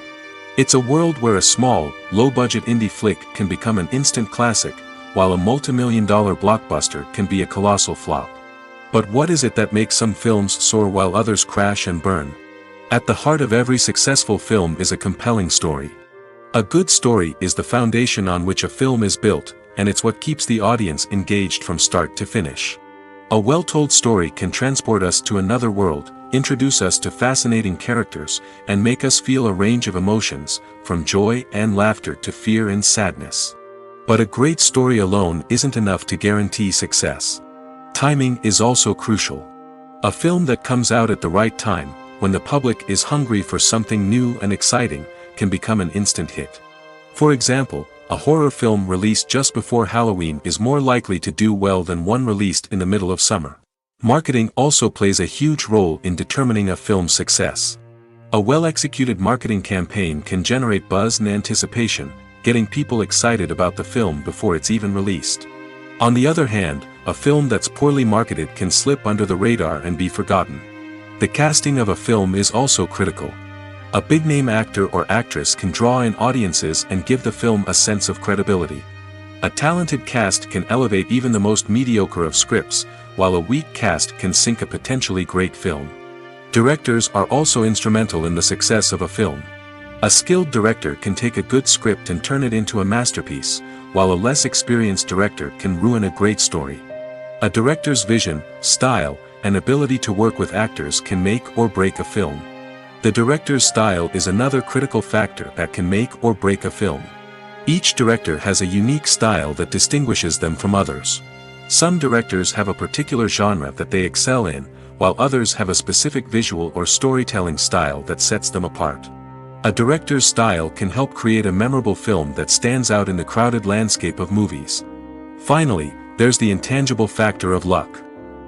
It's a world where a small, low-budget indie flick can become an instant classic, while a multi-million-dollar blockbuster can be a colossal flop. But what is it that makes some films soar while others crash and burn? At the heart of every successful film is a compelling story. A good story is the foundation on which a film is built, and it's what keeps the audience engaged from start to finish. A well-told story can transport us to another world, introduce us to fascinating characters, and make us feel a range of emotions, from joy and laughter to fear and sadness. But a great story alone isn't enough to guarantee success. Timing is also crucial. A film that comes out at the right time, when the public is hungry for something new and exciting, can become an instant hit. For example, a horror film released just before Halloween is more likely to do well than one released in the middle of summer. Marketing also plays a huge role in determining a film's success. A well-executed marketing campaign can generate buzz and anticipation, getting people excited about the film before it's even released. On the other hand, a film that's poorly marketed can slip under the radar and be forgotten. The casting of a film is also critical. A big-name actor or actress can draw in audiences and give the film a sense of credibility. A talented cast can elevate even the most mediocre of scripts, while a weak cast can sink a potentially great film. Directors are also instrumental in the success of a film. A skilled director can take a good script and turn it into a masterpiece, while a less experienced director can ruin a great story. A director's vision, style, and ability to work with actors can make or break a film. The director's style is another critical factor that can make or break a film. Each director has a unique style that distinguishes them from others. Some directors have a particular genre that they excel in, while others have a specific visual or storytelling style that sets them apart. A director's style can help create a memorable film that stands out in the crowded landscape of movies. Finally, there's the intangible factor of luck.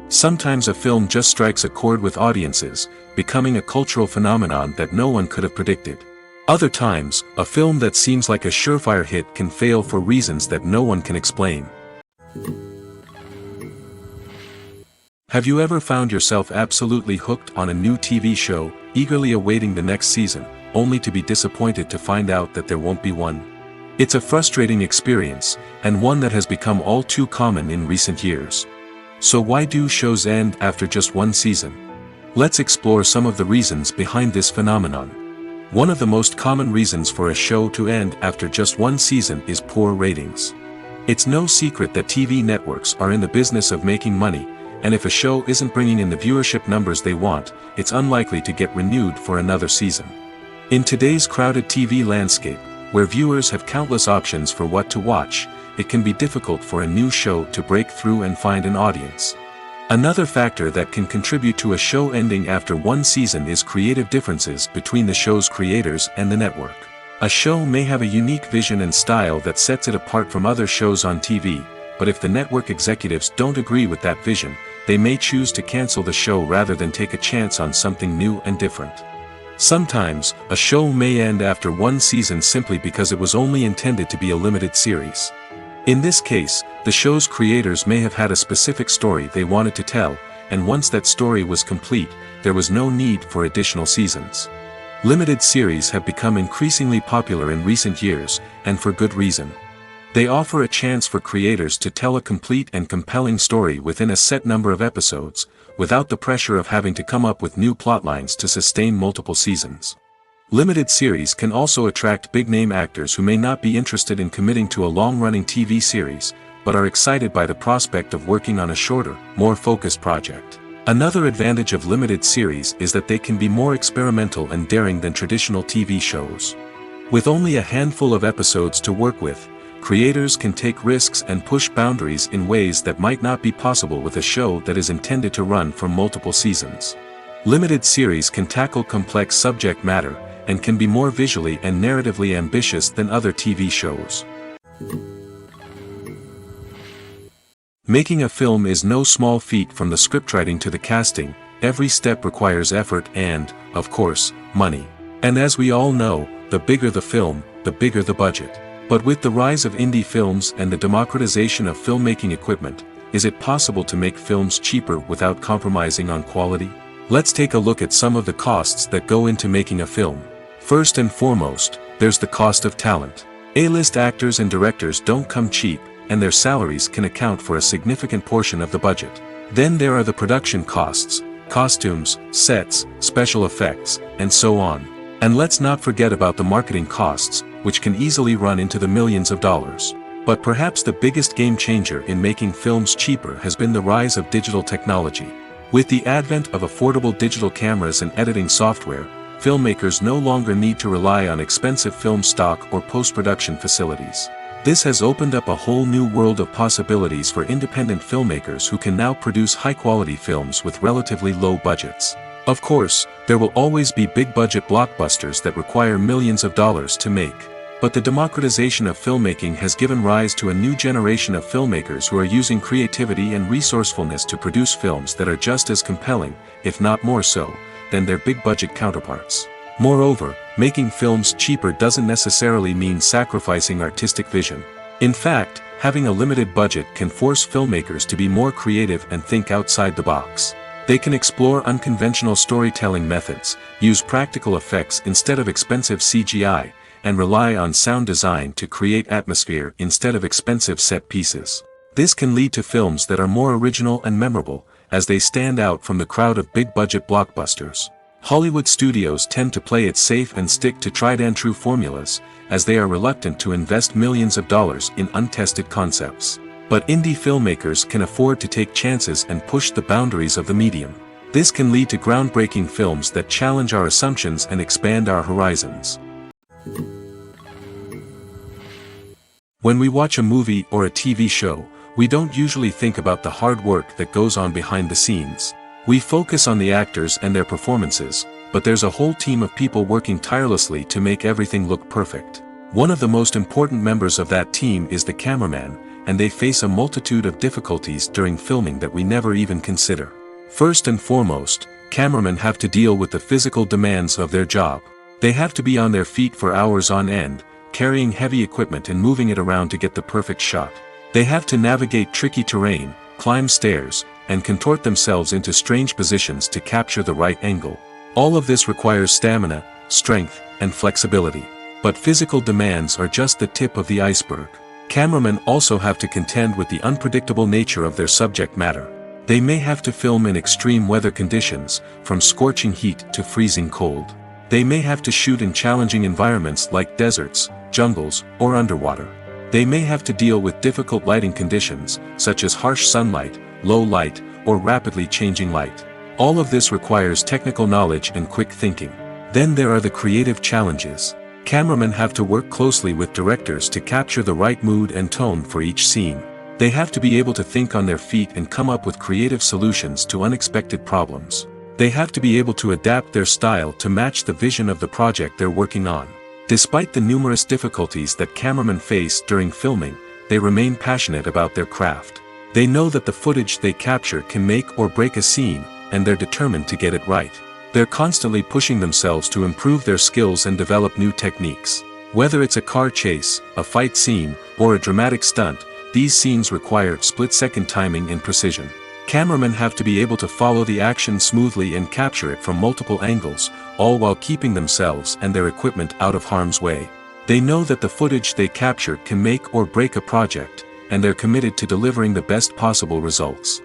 Sometimes a film just strikes a chord with audiences, becoming a cultural phenomenon that no one could have predicted. Other times, a film that seems like a surefire hit can fail for reasons that no one can explain. Have you ever found yourself absolutely hooked on a new TV show, eagerly awaiting the next season, only to be disappointed to find out that there won't be one. It's a frustrating experience, and one that has become all too common in recent years. So why do shows end after just one season? Let's explore some of the reasons behind this phenomenon. One of the most common reasons for a show to end after just one season is poor ratings. It's no secret that TV networks are in the business of making money, and if a show isn't bringing in the viewership numbers they want, it's unlikely to get renewed for another season. In today's crowded TV landscape, where viewers have countless options for what to watch, it can be difficult for a new show to break through and find an audience. Another factor that can contribute to a show ending after one season is creative differences between the show's creators and the network. A show may have a unique vision and style that sets it apart from other shows on TV, but if the network executives don't agree with that vision, they may choose to cancel the show rather than take a chance on something new and different. Sometimes, a show may end after one season simply because it was only intended to be a limited series. In this case, the show's creators may have had a specific story they wanted to tell, and once that story was complete, there was no need for additional seasons. Limited series have become increasingly popular in recent years, and for good reason. They offer a chance for creators to tell a complete and compelling story within a set number of episodes, without the pressure of having to come up with new plotlines to sustain multiple seasons. Limited series can also attract big-name actors who may not be interested in committing to a long-running TV series, but are excited by the prospect of working on a shorter, more focused project. Another advantage of limited series is that they can be more experimental and daring than traditional TV shows. With only a handful of episodes to work with, creators can take risks and push boundaries in ways that might not be possible with a show that is intended to run for multiple seasons. Limited series can tackle complex subject matter, and can be more visually and narratively ambitious than other TV shows. Making a film is no small feat. From the scriptwriting to the casting, every step requires effort and, of course, money. And as we all know, the bigger the film, the bigger the budget. But with the rise of indie films and the democratization of filmmaking equipment, is it possible to make films cheaper without compromising on quality? Let's take a look at some of the costs that go into making a film. First and foremost, there's the cost of talent. A-list actors and directors don't come cheap, and their salaries can account for a significant portion of the budget. Then there are the production costs, costumes, sets, special effects, and so on. And let's not forget about the marketing costs, which can easily run into the millions of dollars. But perhaps the biggest game changer in making films cheaper has been the rise of digital technology. With the advent of affordable digital cameras and editing software, filmmakers no longer need to rely on expensive film stock or post-production facilities. This has opened up a whole new world of possibilities for independent filmmakers who can now produce high-quality films with relatively low budgets. Of course, there will always be big-budget blockbusters that require millions of dollars to make. But the democratization of filmmaking has given rise to a new generation of filmmakers who are using creativity and resourcefulness to produce films that are just as compelling, if not more so, than their big-budget counterparts. Moreover, making films cheaper doesn't necessarily mean sacrificing artistic vision. In fact, having a limited budget can force filmmakers to be more creative and think outside the box. They can explore unconventional storytelling methods, use practical effects instead of expensive CGI, and rely on sound design to create atmosphere instead of expensive set pieces. This can lead to films that are more original and memorable, as they stand out from the crowd of big-budget blockbusters. Hollywood studios tend to play it safe and stick to tried-and-true formulas, as they are reluctant to invest millions of dollars in untested concepts. But indie filmmakers can afford to take chances and push the boundaries of the medium. This can lead to groundbreaking films that challenge our assumptions and expand our horizons. When we watch a movie or a TV show, we don't usually think about the hard work that goes on behind the scenes. We focus on the actors and their performances, but there's a whole team of people working tirelessly to make everything look perfect. One of the most important members of that team is the cameraman, and they face a multitude of difficulties during filming that we never even consider. First and foremost, cameramen have to deal with the physical demands of their job. They have to be on their feet for hours on end, carrying heavy equipment and moving it around to get the perfect shot. They have to navigate tricky terrain, climb stairs, and contort themselves into strange positions to capture the right angle. All of this requires stamina, strength, and flexibility. But physical demands are just the tip of the iceberg. Cameramen also have to contend with the unpredictable nature of their subject matter. They may have to film in extreme weather conditions, from scorching heat to freezing cold. They may have to shoot in challenging environments like deserts, jungles, or underwater. They may have to deal with difficult lighting conditions, such as harsh sunlight, low light, or rapidly changing light. All of this requires technical knowledge and quick thinking. Then there are the creative challenges. Cameramen have to work closely with directors to capture the right mood and tone for each scene. They have to be able to think on their feet and come up with creative solutions to unexpected problems. They have to be able to adapt their style to match the vision of the project they're working on. Despite the numerous difficulties that cameramen face during filming, they remain passionate about their craft. They know that the footage they capture can make or break a scene, and they're determined to get it right. They're constantly pushing themselves to improve their skills and develop new techniques. Whether it's a car chase, a fight scene, or a dramatic stunt, these scenes require split-second timing and precision. Cameramen have to be able to follow the action smoothly and capture it from multiple angles, all while keeping themselves and their equipment out of harm's way. They know that the footage they capture can make or break a project, and they're committed to delivering the best possible results.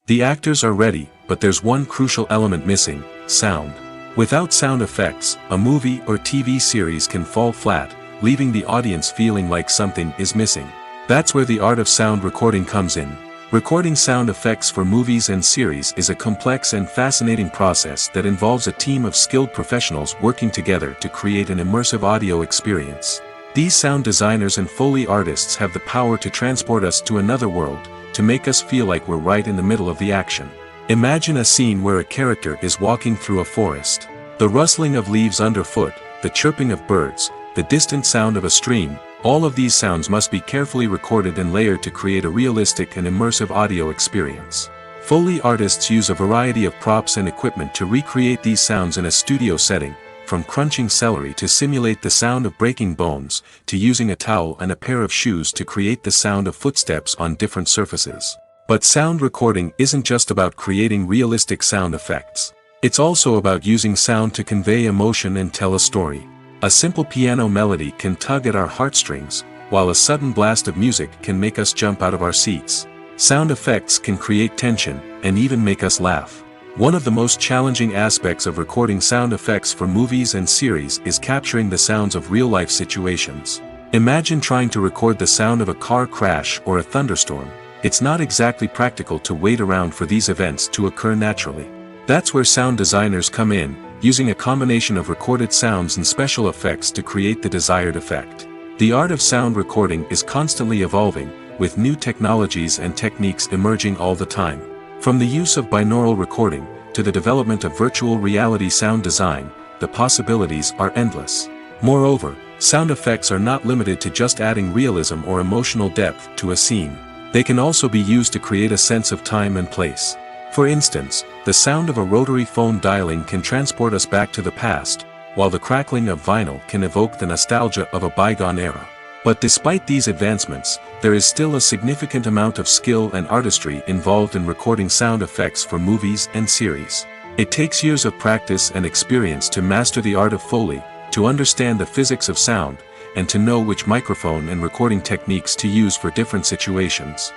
The actors are ready, but there's one crucial element missing: sound. Without sound effects, a movie or TV series can fall flat, leaving the audience feeling like something is missing. That's where the art of sound recording comes in. Recording sound effects for movies and series is a complex and fascinating process that involves a team of skilled professionals working together to create an immersive audio experience. These sound designers and Foley artists have the power to transport us to another world, to make us feel like we're right in the middle of the action. Imagine a scene where a character is walking through a forest. The rustling of leaves underfoot, the chirping of birds, the distant sound of a stream, all of these sounds must be carefully recorded and layered to create a realistic and immersive audio experience. Foley artists use a variety of props and equipment to recreate these sounds in a studio setting, from crunching celery to simulate the sound of breaking bones, to using a towel and a pair of shoes to create the sound of footsteps on different surfaces. But sound recording isn't just about creating realistic sound effects. It's also about using sound to convey emotion and tell a story. A simple piano melody can tug at our heartstrings, while a sudden blast of music can make us jump out of our seats. Sound effects can create tension, and even make us laugh. One of the most challenging aspects of recording sound effects for movies and series is capturing the sounds of real-life situations. Imagine trying to record the sound of a car crash or a thunderstorm. It's not exactly practical to wait around for these events to occur naturally. That's where sound designers come in, using a combination of recorded sounds and special effects to create the desired effect. The art of sound recording is constantly evolving, with new technologies and techniques emerging all the time. From the use of binaural recording, to the development of virtual reality sound design, the possibilities are endless. Moreover, sound effects are not limited to just adding realism or emotional depth to a scene. They can also be used to create a sense of time and place. For instance, the sound of a rotary phone dialing can transport us back to the past, while the crackling of vinyl can evoke the nostalgia of a bygone era. But despite these advancements, there is still a significant amount of skill and artistry involved in recording sound effects for movies and series. It takes years of practice and experience to master the art of Foley, to understand the physics of sound, and to know which microphone and recording techniques to use for different situations.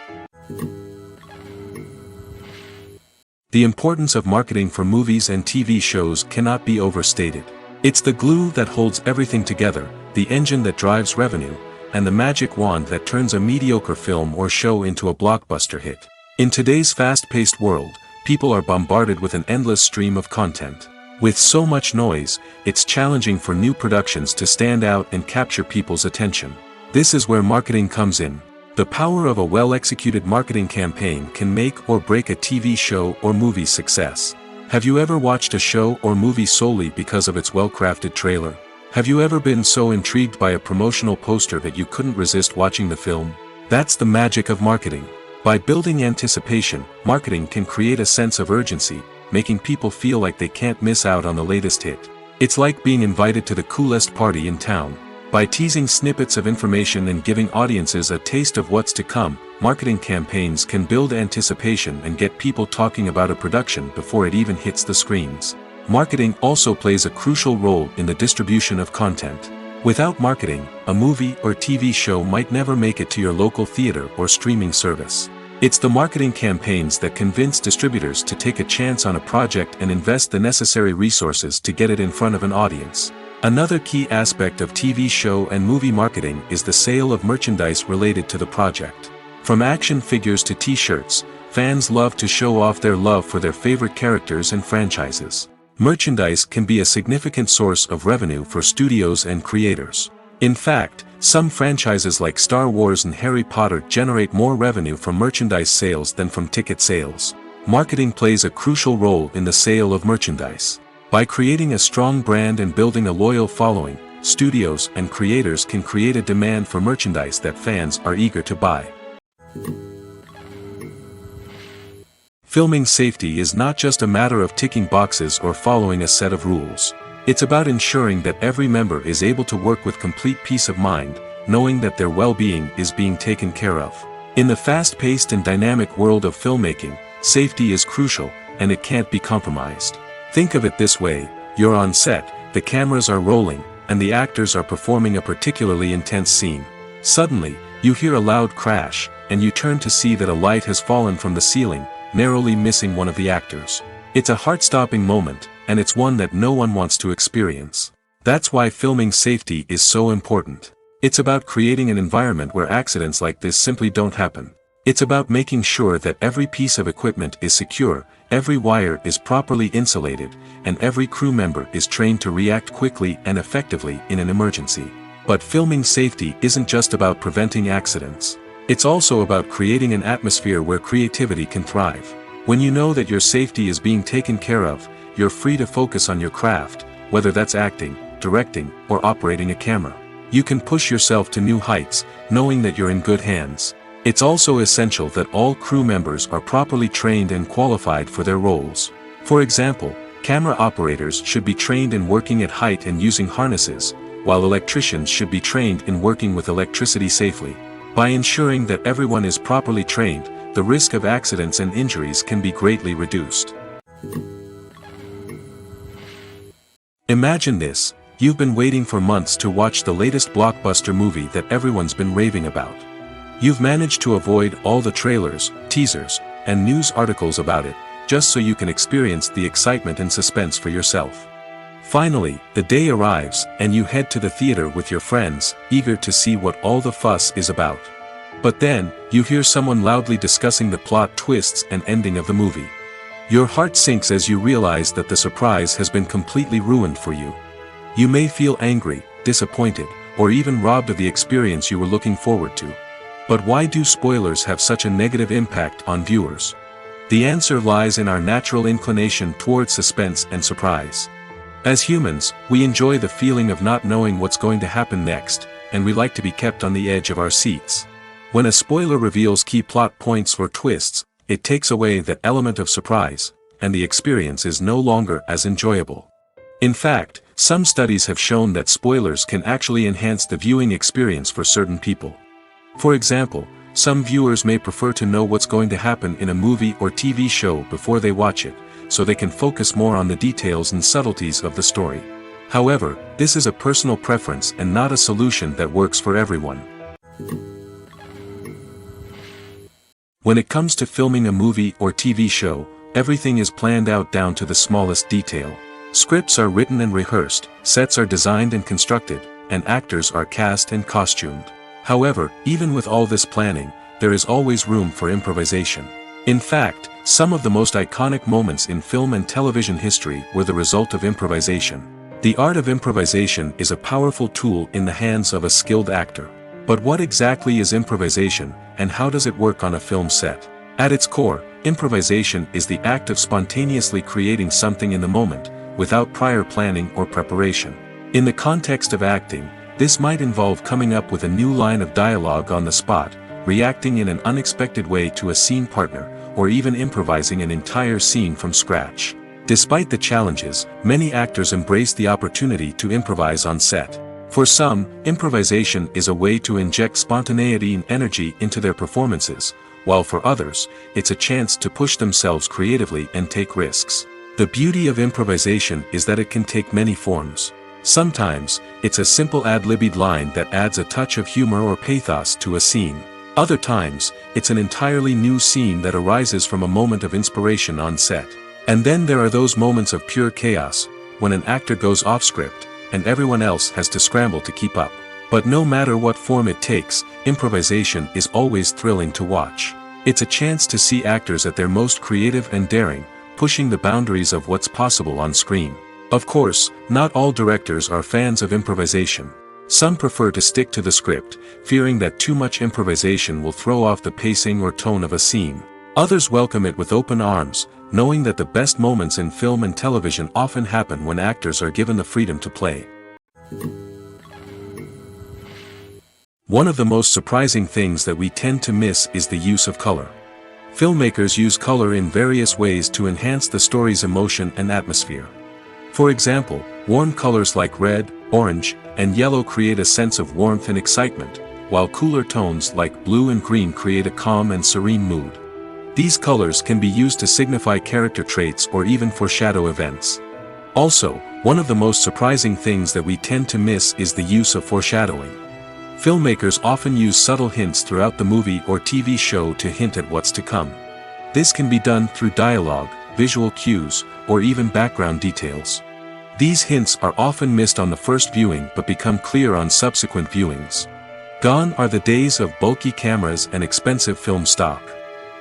The importance of marketing for movies and TV shows cannot be overstated. It's the glue that holds everything together, the engine that drives revenue, and the magic wand that turns a mediocre film or show into a blockbuster hit. In today's fast-paced world, people are bombarded with an endless stream of content. With so much noise, it's challenging for new productions to stand out and capture people's attention. This is where marketing comes in. The power of a well-executed marketing campaign can make or break a TV show or movie's success. Have you ever watched a show or movie solely because of its well-crafted trailer? Have you ever been so intrigued by a promotional poster that you couldn't resist watching the film? That's the magic of marketing. By building anticipation, marketing can create a sense of urgency, making people feel like they can't miss out on the latest hit. It's like being invited to the coolest party in town. By teasing snippets of information and giving audiences a taste of what's to come, marketing campaigns can build anticipation and get people talking about a production before it even hits the screens. Marketing also plays a crucial role in the distribution of content. Without marketing, a movie or TV show might never make it to your local theater or streaming service. It's the marketing campaigns that convince distributors to take a chance on a project and invest the necessary resources to get it in front of an audience. Another key aspect of TV show and movie marketing is the sale of merchandise related to the project. From action figures to t-shirts, fans love to show off their love for their favorite characters and franchises. Merchandise can be a significant source of revenue for studios and creators. In fact, some franchises like Star Wars and Harry Potter generate more revenue from merchandise sales than from ticket sales. Marketing plays a crucial role in the sale of merchandise. By creating a strong brand and building a loyal following, studios and creators can create a demand for merchandise that fans are eager to buy. Filming safety is not just a matter of ticking boxes or following a set of rules. It's about ensuring that every member is able to work with complete peace of mind, knowing that their well-being is being taken care of. In the fast-paced and dynamic world of filmmaking, safety is crucial, and it can't be compromised. Think of it this way: you're on set, the cameras are rolling, and the actors are performing a particularly intense scene. Suddenly, you hear a loud crash, and you turn to see that a light has fallen from the ceiling, narrowly missing one of the actors. It's a heart-stopping moment, and it's one that no one wants to experience. That's why filming safety is so important. It's about creating an environment where accidents like this simply don't happen. It's about making sure that every piece of equipment is secure, every wire is properly insulated, and every crew member is trained to react quickly and effectively in an emergency. But filming safety isn't just about preventing accidents. It's also about creating an atmosphere where creativity can thrive. When you know that your safety is being taken care of, you're free to focus on your craft, whether that's acting, directing, or operating a camera. You can push yourself to new heights, knowing that you're in good hands. It's also essential that all crew members are properly trained and qualified for their roles. For example, camera operators should be trained in working at height and using harnesses, while electricians should be trained in working with electricity safely. By ensuring that everyone is properly trained, the risk of accidents and injuries can be greatly reduced. Imagine this: you've been waiting for months to watch the latest blockbuster movie that everyone's been raving about. You've managed to avoid all the trailers, teasers, and news articles about it, just so you can experience the excitement and suspense for yourself. Finally, the day arrives, and you head to the theater with your friends, eager to see what all the fuss is about. But then, you hear someone loudly discussing the plot twists and ending of the movie. Your heart sinks as you realize that the surprise has been completely ruined for you. You may feel angry, disappointed, or even robbed of the experience you were looking forward to. But why do spoilers have such a negative impact on viewers? The answer lies in our natural inclination towards suspense and surprise. As humans, we enjoy the feeling of not knowing what's going to happen next, and we like to be kept on the edge of our seats. When a spoiler reveals key plot points or twists, it takes away that element of surprise, and the experience is no longer as enjoyable. In fact, some studies have shown that spoilers can actually enhance the viewing experience for certain people. For example, some viewers may prefer to know what's going to happen in a movie or TV show before they watch it, so they can focus more on the details and subtleties of the story. However, this is a personal preference and not a solution that works for everyone. When it comes to filming a movie or TV show, everything is planned out down to the smallest detail. Scripts are written and rehearsed, sets are designed and constructed, and actors are cast and costumed. However, even with all this planning, there is always room for improvisation. In fact, some of the most iconic moments in film and television history were the result of improvisation. The art of improvisation is a powerful tool in the hands of a skilled actor. But what exactly is improvisation, and how does it work on a film set? At its core, improvisation is the act of spontaneously creating something in the moment, without prior planning or preparation. In the context of acting, this might involve coming up with a new line of dialogue on the spot, reacting in an unexpected way to a scene partner, or even improvising an entire scene from scratch. Despite the challenges, many actors embrace the opportunity to improvise on set. For some, improvisation is a way to inject spontaneity and energy into their performances, while for others, it's a chance to push themselves creatively and take risks. The beauty of improvisation is that it can take many forms. Sometimes, it's a simple ad-libbed line that adds a touch of humor or pathos to a scene. Other times, it's an entirely new scene that arises from a moment of inspiration on set. And then there are those moments of pure chaos, when an actor goes off script, and everyone else has to scramble to keep up. But no matter what form it takes, improvisation is always thrilling to watch. It's a chance to see actors at their most creative and daring, pushing the boundaries of what's possible on screen. Of course, not all directors are fans of improvisation. Some prefer to stick to the script, fearing that too much improvisation will throw off the pacing or tone of a scene. Others welcome it with open arms, knowing that the best moments in film and television often happen when actors are given the freedom to play. One of the most surprising things that we tend to miss is the use of color. Filmmakers use color in various ways to enhance the story's emotion and atmosphere. For example, warm colors like red, orange, and yellow create a sense of warmth and excitement, while cooler tones like blue and green create a calm and serene mood. These colors can be used to signify character traits or even foreshadow events. Also, one of the most surprising things that we tend to miss is the use of foreshadowing. Filmmakers often use subtle hints throughout the movie or TV show to hint at what's to come. This can be done through dialogue, visual cues, or even background details. These hints are often missed on the first viewing but become clear on subsequent viewings. Gone are the days of bulky cameras and expensive film stock.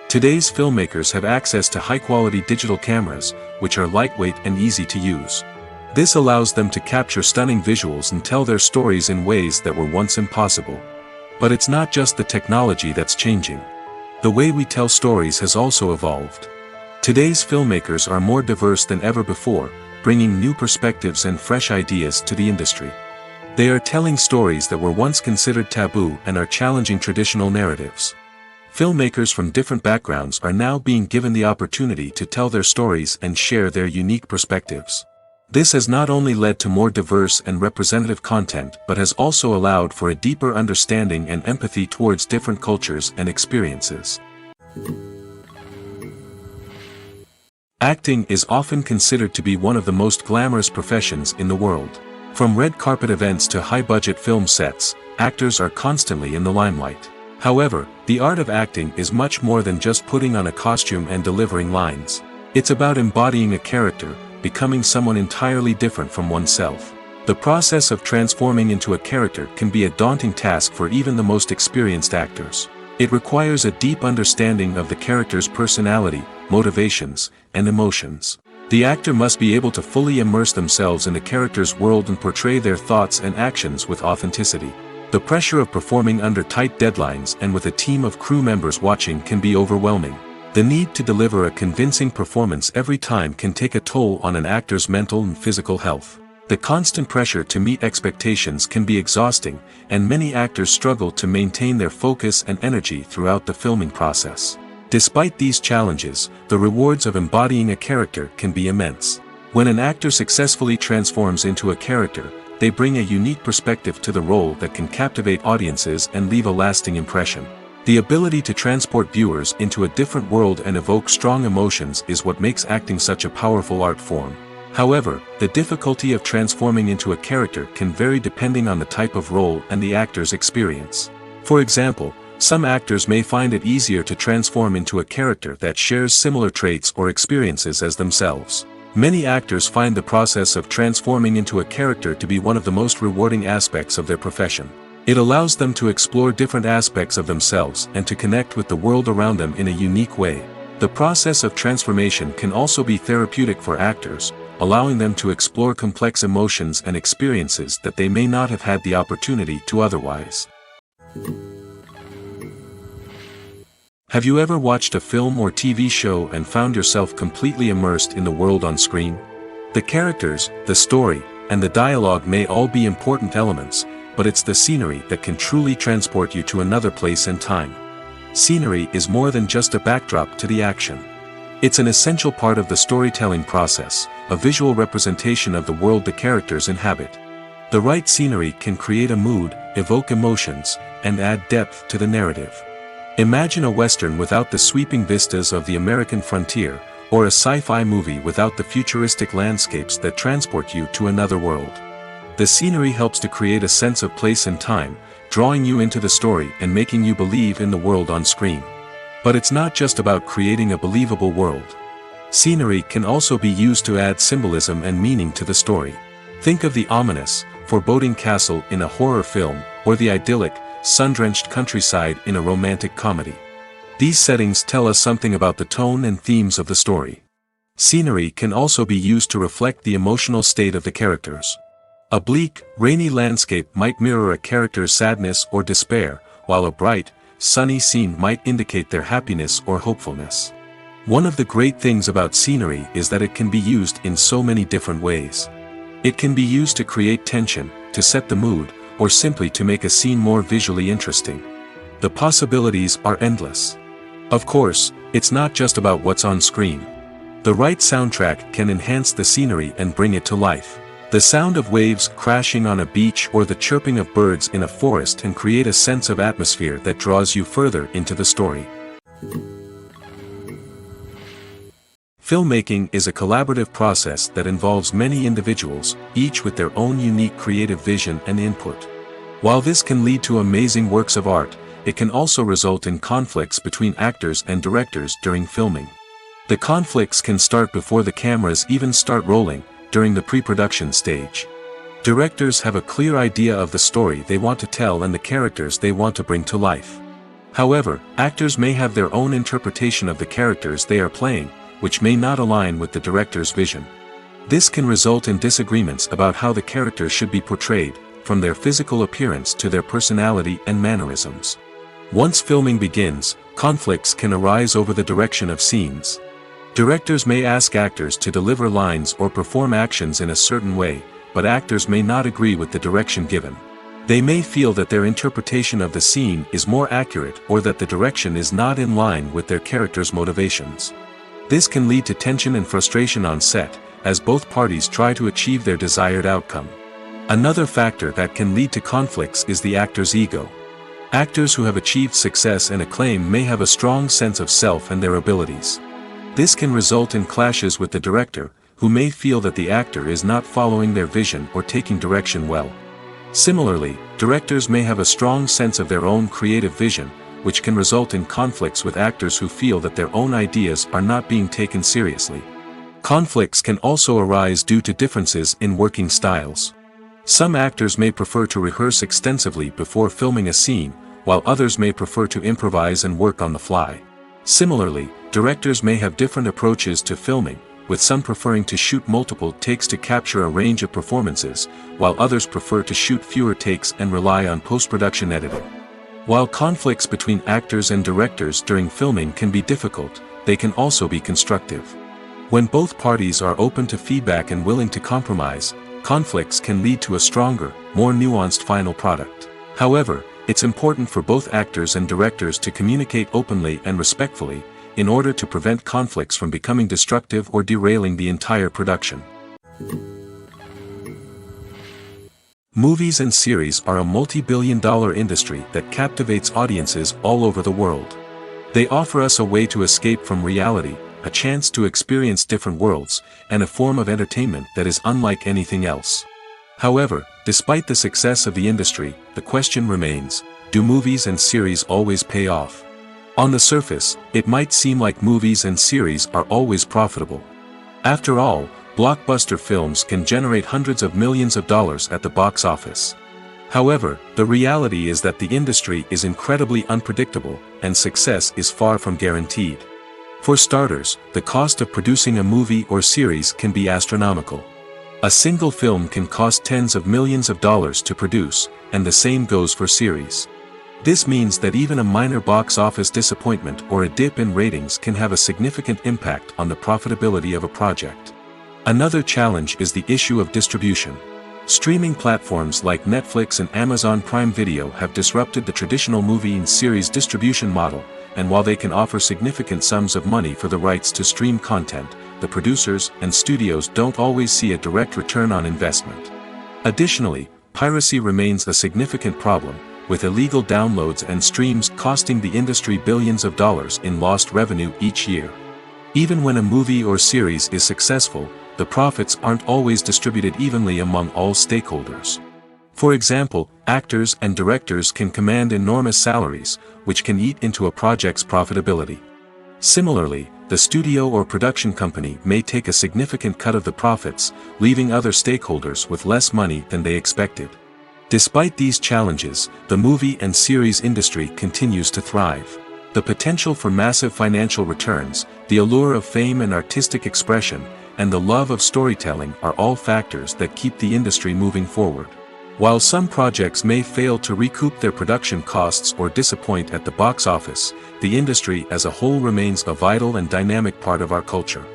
Today's filmmakers have access to high-quality digital cameras, which are lightweight and easy to use. This allows them to capture stunning visuals and tell their stories in ways that were once impossible. But it's not just the technology that's changing. The way we tell stories has also evolved. Today's filmmakers are more diverse than ever before, bringing new perspectives and fresh ideas to the industry. They are telling stories that were once considered taboo and are challenging traditional narratives. Filmmakers from different backgrounds are now being given the opportunity to tell their stories and share their unique perspectives. This has not only led to more diverse and representative content but has also allowed for a deeper understanding and empathy towards different cultures and experiences. Acting is often considered to be one of the most glamorous professions in the world. From red carpet events to high-budget film sets, actors are constantly in the limelight. However, the art of acting is much more than just putting on a costume and delivering lines. It's about embodying a character, becoming someone entirely different from oneself. The process of transforming into a character can be a daunting task for even the most experienced actors. It requires a deep understanding of the character's personality, motivations, and emotions. The actor must be able to fully immerse themselves in the character's world and portray their thoughts and actions with authenticity. The pressure of performing under tight deadlines and with a team of crew members watching can be overwhelming. The need to deliver a convincing performance every time can take a toll on an actor's mental and physical health. The constant pressure to meet expectations can be exhausting, and many actors struggle to maintain their focus and energy throughout the filming process. Despite these challenges, the rewards of embodying a character can be immense. When an actor successfully transforms into a character, they bring a unique perspective to the role that can captivate audiences and leave a lasting impression. The ability to transport viewers into a different world and evoke strong emotions is what makes acting such a powerful art form. However, the difficulty of transforming into a character can vary depending on the type of role and the actor's experience. For example, some actors may find it easier to transform into a character that shares similar traits or experiences as themselves. Many actors find the process of transforming into a character to be one of the most rewarding aspects of their profession. It allows them to explore different aspects of themselves and to connect with the world around them in a unique way. The process of transformation can also be therapeutic for actors, allowing them to explore complex emotions and experiences that they may not have had the opportunity to otherwise. Have you ever watched a film or TV show and found yourself completely immersed in the world on screen? The characters, the story, and the dialogue may all be important elements, but it's the scenery that can truly transport you to another place and time. Scenery is more than just a backdrop to the action. It's an essential part of the storytelling process, a visual representation of the world the characters inhabit. The right scenery can create a mood, evoke emotions, and add depth to the narrative. Imagine a Western without the sweeping vistas of the American frontier, or a sci-fi movie without the futuristic landscapes that transport you to another world. The scenery helps to create a sense of place and time, drawing you into the story and making you believe in the world on screen. But it's not just about creating a believable world. Scenery can also be used to add symbolism and meaning to the story. Think of the ominous, foreboding castle in a horror film, or the idyllic, sun-drenched countryside in a romantic comedy. These settings tell us something about the tone and themes of the story. Scenery can also be used to reflect the emotional state of the characters. A bleak, rainy landscape might mirror a character's sadness or despair, while a bright, sunny scene might indicate their happiness or hopefulness. One of the great things about scenery is that it can be used in so many different ways. It can be used to create tension, to set the mood, or simply to make a scene more visually interesting. The possibilities are endless. Of course, it's not just about what's on screen. The right soundtrack can enhance the scenery and bring it to life. The sound of waves crashing on a beach or the chirping of birds in a forest can create a sense of atmosphere that draws you further into the story. Filmmaking is a collaborative process that involves many individuals, each with their own unique creative vision and input. While this can lead to amazing works of art, it can also result in conflicts between actors and directors during filming. The conflicts can start before the cameras even start rolling, during the pre-production stage. Directors have a clear idea of the story they want to tell and the characters they want to bring to life. However, actors may have their own interpretation of the characters they are playing, which may not align with the director's vision. This can result in disagreements about how the characters should be portrayed, from their physical appearance to their personality and mannerisms. Once filming begins, conflicts can arise over the direction of scenes. Directors may ask actors to deliver lines or perform actions in a certain way, but actors may not agree with the direction given. They may feel that their interpretation of the scene is more accurate or that the direction is not in line with their character's motivations. This can lead to tension and frustration on set, as both parties try to achieve their desired outcome. Another factor that can lead to conflicts is the actor's ego. Actors who have achieved success and acclaim may have a strong sense of self and their abilities. This can result in clashes with the director, who may feel that the actor is not following their vision or taking direction well. Similarly, directors may have a strong sense of their own creative vision, which can result in conflicts with actors who feel that their own ideas are not being taken seriously. Conflicts can also arise due to differences in working styles. Some actors may prefer to rehearse extensively before filming a scene, while others may prefer to improvise and work on the fly. Similarly, directors may have different approaches to filming, with some preferring to shoot multiple takes to capture a range of performances, while others prefer to shoot fewer takes and rely on post-production editing. While conflicts between actors and directors during filming can be difficult, they can also be constructive. When both parties are open to feedback and willing to compromise, conflicts can lead to a stronger, more nuanced final product. However, it's important for both actors and directors to communicate openly and respectfully, in order to prevent conflicts from becoming destructive or derailing the entire production. Movies and series are a multi-billion-dollar industry that captivates audiences all over the world. They offer us a way to escape from reality, a chance to experience different worlds, and a form of entertainment that is unlike anything else. However, despite the success of the industry, the question remains, do movies and series always pay off? On the surface, it might seem like movies and series are always profitable. After all, blockbuster films can generate hundreds of millions of dollars at the box office. However, the reality is that the industry is incredibly unpredictable, and success is far from guaranteed. For starters, the cost of producing a movie or series can be astronomical. A single film can cost tens of millions of dollars to produce, and the same goes for series. This means that even a minor box office disappointment or a dip in ratings can have a significant impact on the profitability of a project. Another challenge is the issue of distribution. Streaming platforms like Netflix and Amazon Prime Video have disrupted the traditional movie and series distribution model, and while they can offer significant sums of money for the rights to stream content, the producers and studios don't always see a direct return on investment. Additionally, piracy remains a significant problem, with illegal downloads and streams costing the industry billions of dollars in lost revenue each year. Even when a movie or series is successful, the profits aren't always distributed evenly among all stakeholders. For example, actors and directors can command enormous salaries, which can eat into a project's profitability. Similarly, the studio or production company may take a significant cut of the profits, leaving other stakeholders with less money than they expected. Despite these challenges, the movie and series industry continues to thrive. The potential for massive financial returns, the allure of fame and artistic expression, and the love of storytelling are all factors that keep the industry moving forward. While some projects may fail to recoup their production costs or disappoint at the box office, the industry as a whole remains a vital and dynamic part of our culture.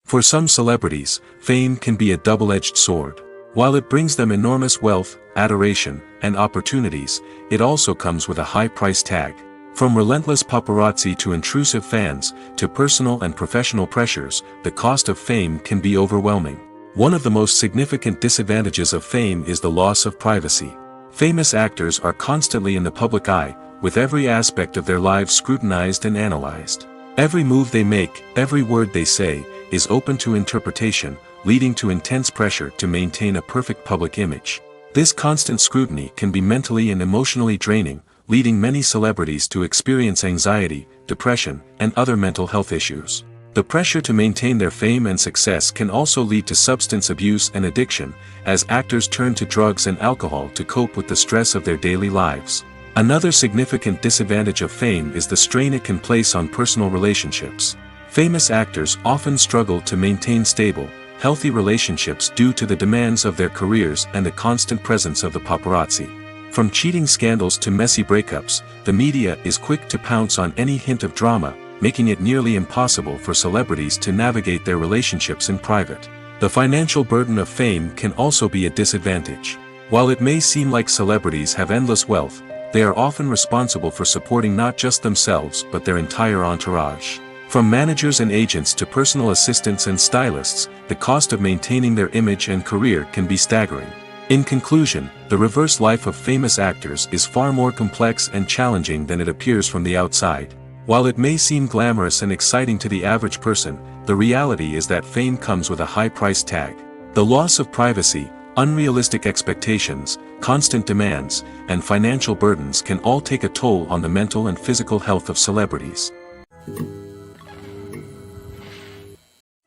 For some celebrities, fame can be a double-edged sword. While it brings them enormous wealth, adoration, and opportunities, it also comes with a high price tag. From relentless paparazzi to intrusive fans, to personal and professional pressures, the cost of fame can be overwhelming. One of the most significant disadvantages of fame is the loss of privacy. Famous actors are constantly in the public eye, with every aspect of their lives scrutinized and analyzed. Every move they make, every word they say, is open to interpretation, leading to intense pressure to maintain a perfect public image. This constant scrutiny can be mentally and emotionally draining, leading many celebrities to experience anxiety, depression, and other mental health issues. The pressure to maintain their fame and success can also lead to substance abuse and addiction, as actors turn to drugs and alcohol to cope with the stress of their daily lives. Another significant disadvantage of fame is the strain it can place on personal relationships. Famous actors often struggle to maintain stable, healthy relationships due to the demands of their careers and the constant presence of the paparazzi. From cheating scandals to messy breakups, the media is quick to pounce on any hint of drama, making it nearly impossible for celebrities to navigate their relationships in private. The financial burden of fame can also be a disadvantage. While it may seem like celebrities have endless wealth, they are often responsible for supporting not just themselves but their entire entourage. From managers and agents to personal assistants and stylists, the cost of maintaining their image and career can be staggering. In conclusion, the reverse life of famous actors is far more complex and challenging than it appears from the outside. While it may seem glamorous and exciting to the average person, the reality is that fame comes with a high price tag. The loss of privacy, unrealistic expectations, constant demands, and financial burdens can all take a toll on the mental and physical health of celebrities.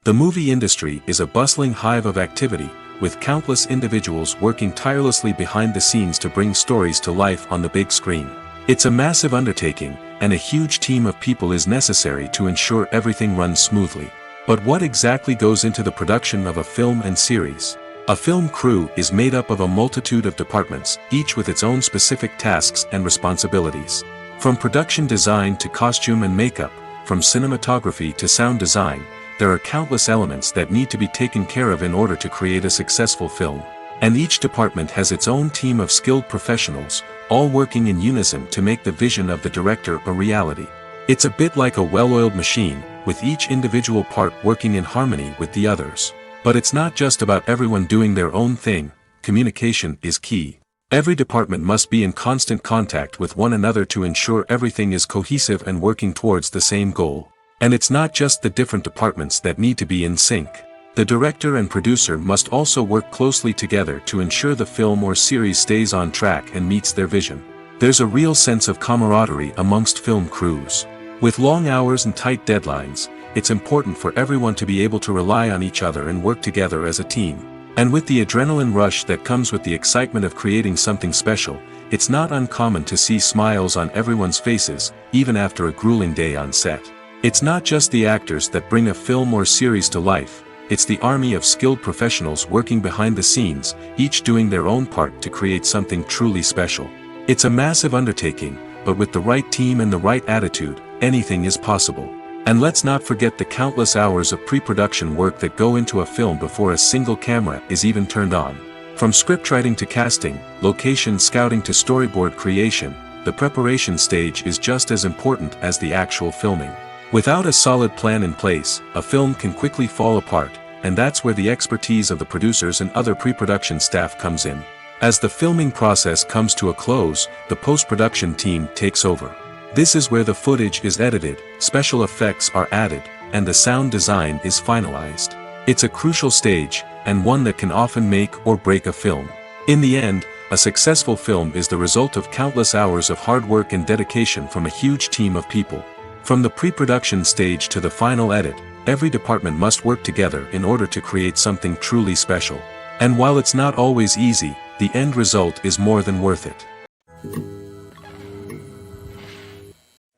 The movie industry is a bustling hive of activity, with countless individuals working tirelessly behind the scenes to bring stories to life on the big screen. It's a massive undertaking, and a huge team of people is necessary to ensure everything runs smoothly. But what exactly goes into the production of a film and series? A film crew is made up of a multitude of departments, each with its own specific tasks and responsibilities. From production design to costume and makeup, from cinematography to sound design, there are countless elements that need to be taken care of in order to create a successful film. And each department has its own team of skilled professionals, all working in unison to make the vision of the director a reality. It's a bit like a well-oiled machine, with each individual part working in harmony with the others. But it's not just about everyone doing their own thing. Communication is key. Every department must be in constant contact with one another to ensure everything is cohesive and working towards the same goal. And it's not just the different departments that need to be in sync. The director and producer must also work closely together to ensure the film or series stays on track and meets their vision. There's a real sense of camaraderie amongst film crews. With long hours and tight deadlines, it's important for everyone to be able to rely on each other and work together as a team. And with the adrenaline rush that comes with the excitement of creating something special, it's not uncommon to see smiles on everyone's faces, even after a grueling day on set. It's not just the actors that bring a film or series to life. It's the army of skilled professionals working behind the scenes, each doing their own part to create something truly special. It's a massive undertaking, but with the right team and the right attitude, anything is possible. And let's not forget the countless hours of pre-production work that go into a film before a single camera is even turned on. From scriptwriting to casting, location scouting to storyboard creation, the preparation stage is just as important as the actual filming. Without a solid plan in place, a film can quickly fall apart, and that's where the expertise of the producers and other pre-production staff comes in. As the filming process comes to a close, the post-production team takes over. This is where the footage is edited, special effects are added, and the sound design is finalized. It's a crucial stage, and one that can often make or break a film. In the end, a successful film is the result of countless hours of hard work and dedication from a huge team of people. From the pre-production stage to the final edit, every department must work together in order to create something truly special. And while it's not always easy, the end result is more than worth it.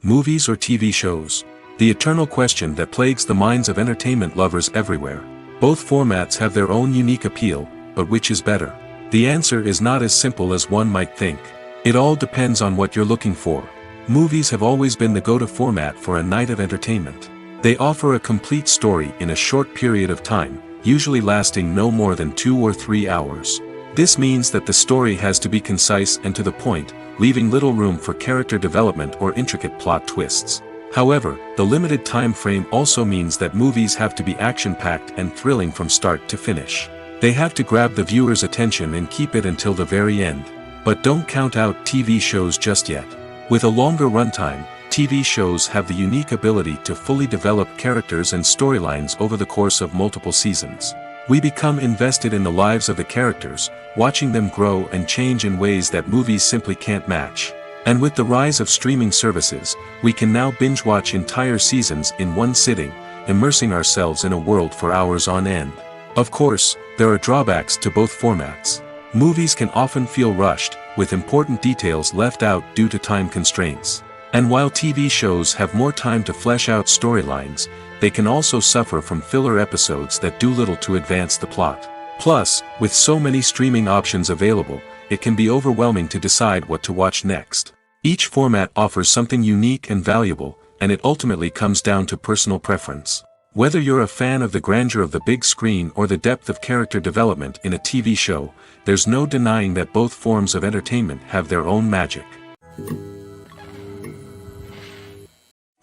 Movies or TV shows? The eternal question that plagues the minds of entertainment lovers everywhere. Both formats have their own unique appeal, but which is better? The answer is not as simple as one might think. It all depends on what you're looking for. Movies have always been the go-to format for a night of entertainment. They offer a complete story in a short period of time, usually lasting no more than 2 or 3 hours. This means that the story has to be concise and to the point, leaving little room for character development or intricate plot twists. However, the limited time frame also means that movies have to be action-packed and thrilling from start to finish. They have to grab the viewer's attention and keep it until the very end. But don't count out TV shows just yet. With a longer runtime, TV shows have the unique ability to fully develop characters and storylines over the course of multiple seasons. We become invested in the lives of the characters, watching them grow and change in ways that movies simply can't match. And with the rise of streaming services, we can now binge-watch entire seasons in one sitting, immersing ourselves in a world for hours on end. Of course, there are drawbacks to both formats. Movies can often feel rushed, with important details left out due to time constraints. And while TV shows have more time to flesh out storylines, they can also suffer from filler episodes that do little to advance the plot. Plus, with so many streaming options available, it can be overwhelming to decide what to watch next. Each format offers something unique and valuable, and it ultimately comes down to personal preference. Whether you're a fan of the grandeur of the big screen or the depth of character development in a TV show, there's no denying that both forms of entertainment have their own magic.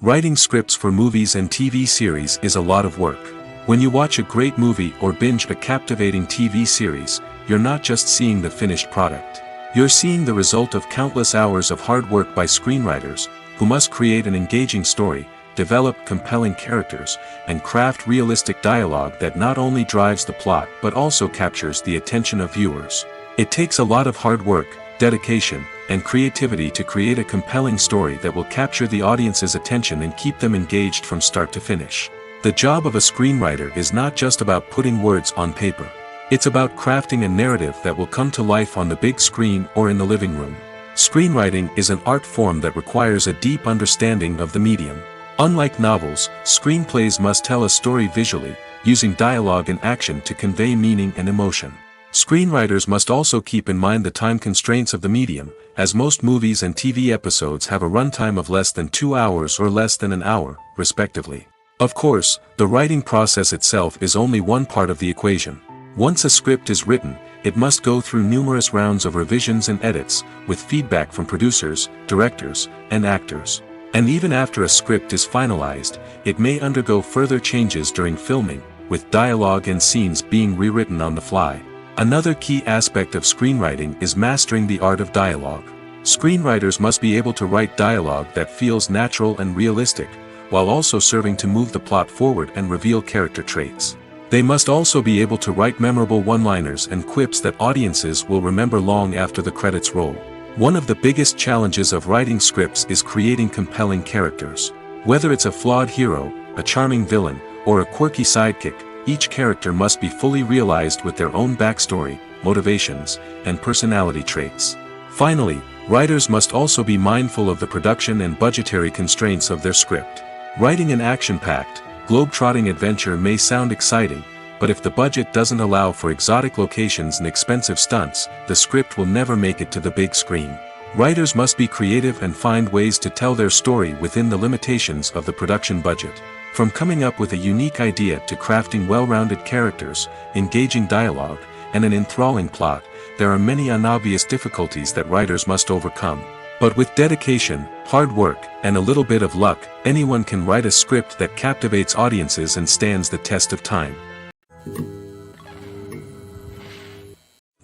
Writing scripts for movies and TV series is a lot of work. When you watch a great movie or binge a captivating TV series, you're not just seeing the finished product. You're seeing the result of countless hours of hard work by screenwriters, who must create an engaging story, develop compelling characters, and craft realistic dialogue that not only drives the plot but also captures the attention of viewers. It takes a lot of hard work, dedication, and creativity to create a compelling story that will capture the audience's attention and keep them engaged from start to finish. The job of a screenwriter is not just about putting words on paper. It's about crafting a narrative that will come to life on the big screen or in the living room. Screenwriting is an art form that requires a deep understanding of the medium. Unlike novels, screenplays must tell a story visually, using dialogue and action to convey meaning and emotion. Screenwriters must also keep in mind the time constraints of the medium, as most movies and TV episodes have a runtime of less than 2 hours or less than an hour, respectively. Of course, the writing process itself is only one part of the equation. Once a script is written, it must go through numerous rounds of revisions and edits, with feedback from producers, directors, and actors. And even after a script is finalized, it may undergo further changes during filming, with dialogue and scenes being rewritten on the fly. Another key aspect of screenwriting is mastering the art of dialogue. Screenwriters must be able to write dialogue that feels natural and realistic, while also serving to move the plot forward and reveal character traits. They must also be able to write memorable one-liners and quips that audiences will remember long after the credits roll. One of the biggest challenges of writing scripts is creating compelling characters. Whether it's a flawed hero, a charming villain, or a quirky sidekick, each character must be fully realized with their own backstory, motivations, and personality traits. Finally, writers must also be mindful of the production and budgetary constraints of their script. Writing an action-packed, globe-trotting adventure may sound exciting, but if the budget doesn't allow for exotic locations and expensive stunts, the script will never make it to the big screen. Writers must be creative and find ways to tell their story within the limitations of the production budget. From coming up with a unique idea to crafting well-rounded characters, engaging dialogue, and an enthralling plot, there are many unobvious difficulties that writers must overcome. But with dedication, hard work, and a little bit of luck, anyone can write a script that captivates audiences and stands the test of time.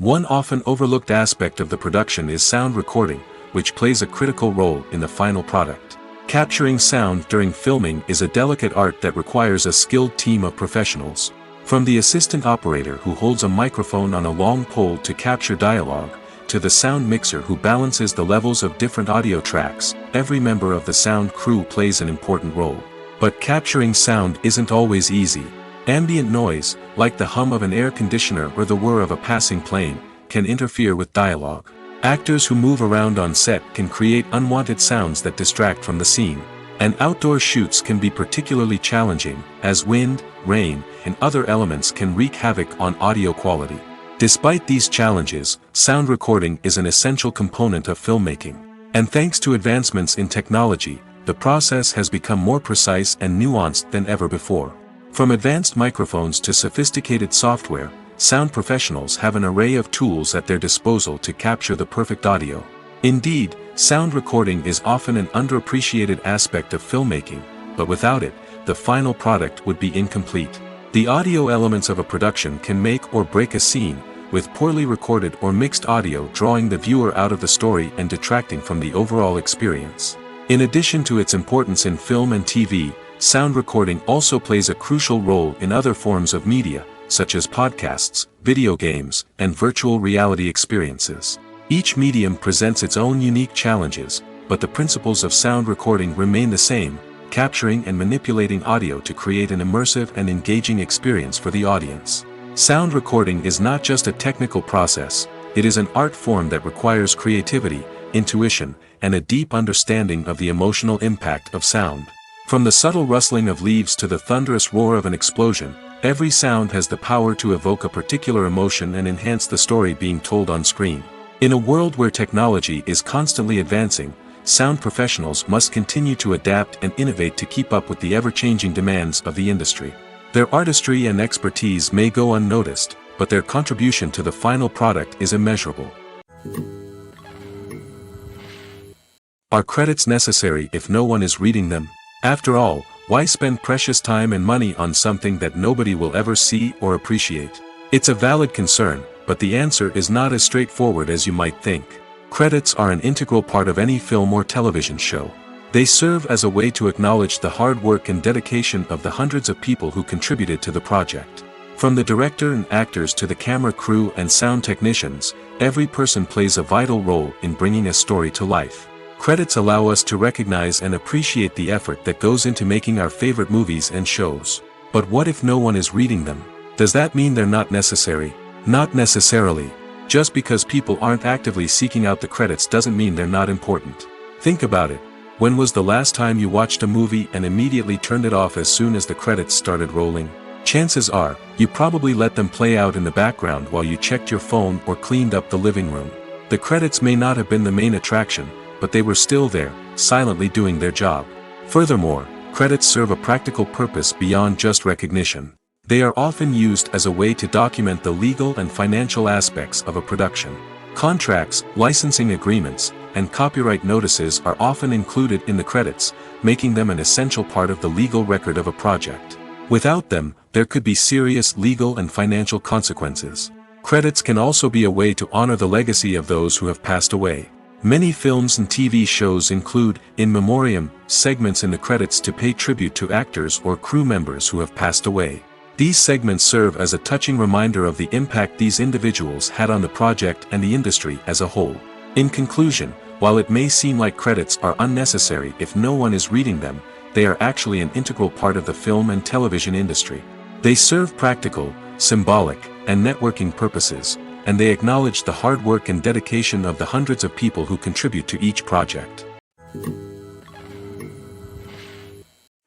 One often overlooked aspect of the production is sound recording, which plays a critical role in the final product. Capturing sound during filming is a delicate art that requires a skilled team of professionals. From the assistant operator who holds a microphone on a long pole to capture dialogue, to the sound mixer who balances the levels of different audio tracks, every member of the sound crew plays an important role. But capturing sound isn't always easy. Ambient noise, like the hum of an air conditioner or the whir of a passing plane, can interfere with dialogue. Actors who move around on set can create unwanted sounds that distract from the scene. And outdoor shoots can be particularly challenging, as wind, rain, and other elements can wreak havoc on audio quality. Despite these challenges, sound recording is an essential component of filmmaking. And thanks to advancements in technology, the process has become more precise and nuanced than ever before. From advanced microphones to sophisticated software, sound professionals have an array of tools at their disposal to capture the perfect audio. Indeed, sound recording is often an underappreciated aspect of filmmaking, but without it, the final product would be incomplete. The audio elements of a production can make or break a scene, with poorly recorded or mixed audio drawing the viewer out of the story and detracting from the overall experience. In addition to its importance in film and TV, sound recording also plays a crucial role in other forms of media, such as podcasts, video games, and virtual reality experiences. Each medium presents its own unique challenges, but the principles of sound recording remain the same, capturing and manipulating audio to create an immersive and engaging experience for the audience. Sound recording is not just a technical process, it is an art form that requires creativity, intuition, and a deep understanding of the emotional impact of sound. From the subtle rustling of leaves to the thunderous roar of an explosion, every sound has the power to evoke a particular emotion and enhance the story being told on screen. In a world where technology is constantly advancing, sound professionals must continue to adapt and innovate to keep up with the ever-changing demands of the industry. Their artistry and expertise may go unnoticed, but their contribution to the final product is immeasurable. Are credits necessary if no one is reading them? After all, why spend precious time and money on something that nobody will ever see or appreciate? It's a valid concern, but the answer is not as straightforward as you might think. Credits are an integral part of any film or television show. They serve as a way to acknowledge the hard work and dedication of the hundreds of people who contributed to the project. From the director and actors to the camera crew and sound technicians, every person plays a vital role in bringing a story to life. Credits allow us to recognize and appreciate the effort that goes into making our favorite movies and shows. But what if no one is reading them? Does that mean they're not necessary? Not necessarily. Just because people aren't actively seeking out the credits doesn't mean they're not important. Think about it. When was the last time you watched a movie and immediately turned it off as soon as the credits started rolling? Chances are, you probably let them play out in the background while you checked your phone or cleaned up the living room. The credits may not have been the main attraction, but they were still there, silently doing their job. Furthermore, credits serve a practical purpose beyond just recognition. They are often used as a way to document the legal and financial aspects of a production. Contracts, licensing agreements, and copyright notices are often included in the credits, making them an essential part of the legal record of a project. Without them, there could be serious legal and financial consequences. Credits can also be a way to honor the legacy of those who have passed away. Many films and TV shows include, in memoriam, segments in the credits to pay tribute to actors or crew members who have passed away. These segments serve as a touching reminder of the impact these individuals had on the project and the industry as a whole. In conclusion, while it may seem like credits are unnecessary if no one is reading them, they are actually an integral part of the film and television industry. They serve practical, symbolic, and networking purposes, and they acknowledge the hard work and dedication of the hundreds of people who contribute to each project.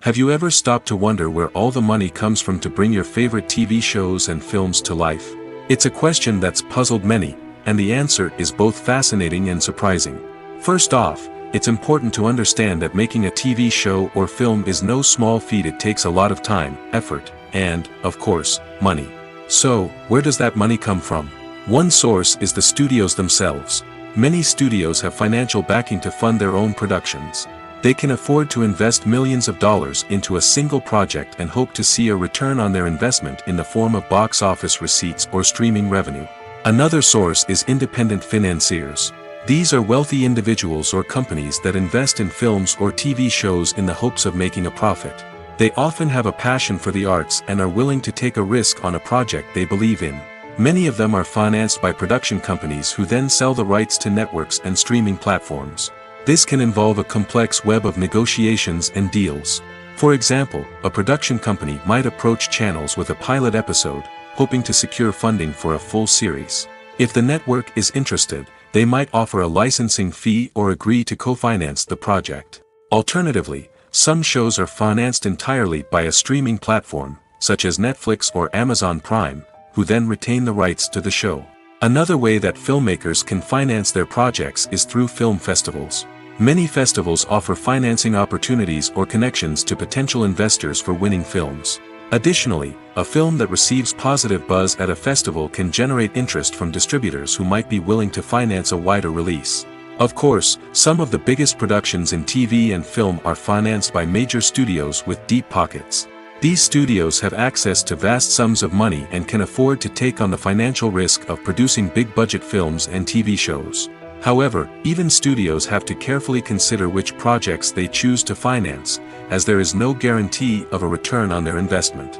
Have you ever stopped to wonder where all the money comes from to bring your favorite TV shows and films to life? It's a question that's puzzled many, and the answer is both fascinating and surprising. First off, it's important to understand that making a TV show or film is no small feat. It takes a lot of time, effort, and, of course, money. So, where does that money come from? One source is the studios themselves. Many studios have financial backing to fund their own productions. They can afford to invest millions of dollars into a single project and hope to see a return on their investment in the form of box office receipts or streaming revenue. Another source is independent financiers. These are wealthy individuals or companies that invest in films or TV shows in the hopes of making a profit. They often have a passion for the arts and are willing to take a risk on a project they believe in. Many of them are financed by production companies who then sell the rights to networks and streaming platforms. This can involve a complex web of negotiations and deals. For example, a production company might approach channels with a pilot episode, hoping to secure funding for a full series. If the network is interested, they might offer a licensing fee or agree to co-finance the project. Alternatively, some shows are financed entirely by a streaming platform, such as Netflix or Amazon Prime, who then retain the rights to the show. Another way that filmmakers can finance their projects is through film festivals. Many festivals offer financing opportunities or connections to potential investors for winning films. Additionally, a film that receives positive buzz at a festival can generate interest from distributors who might be willing to finance a wider release. Of course, some of the biggest productions in TV and film are financed by major studios with deep pockets. These studios have access to vast sums of money and can afford to take on the financial risk of producing big-budget films and TV shows. However, even studios have to carefully consider which projects they choose to finance, as there is no guarantee of a return on their investment.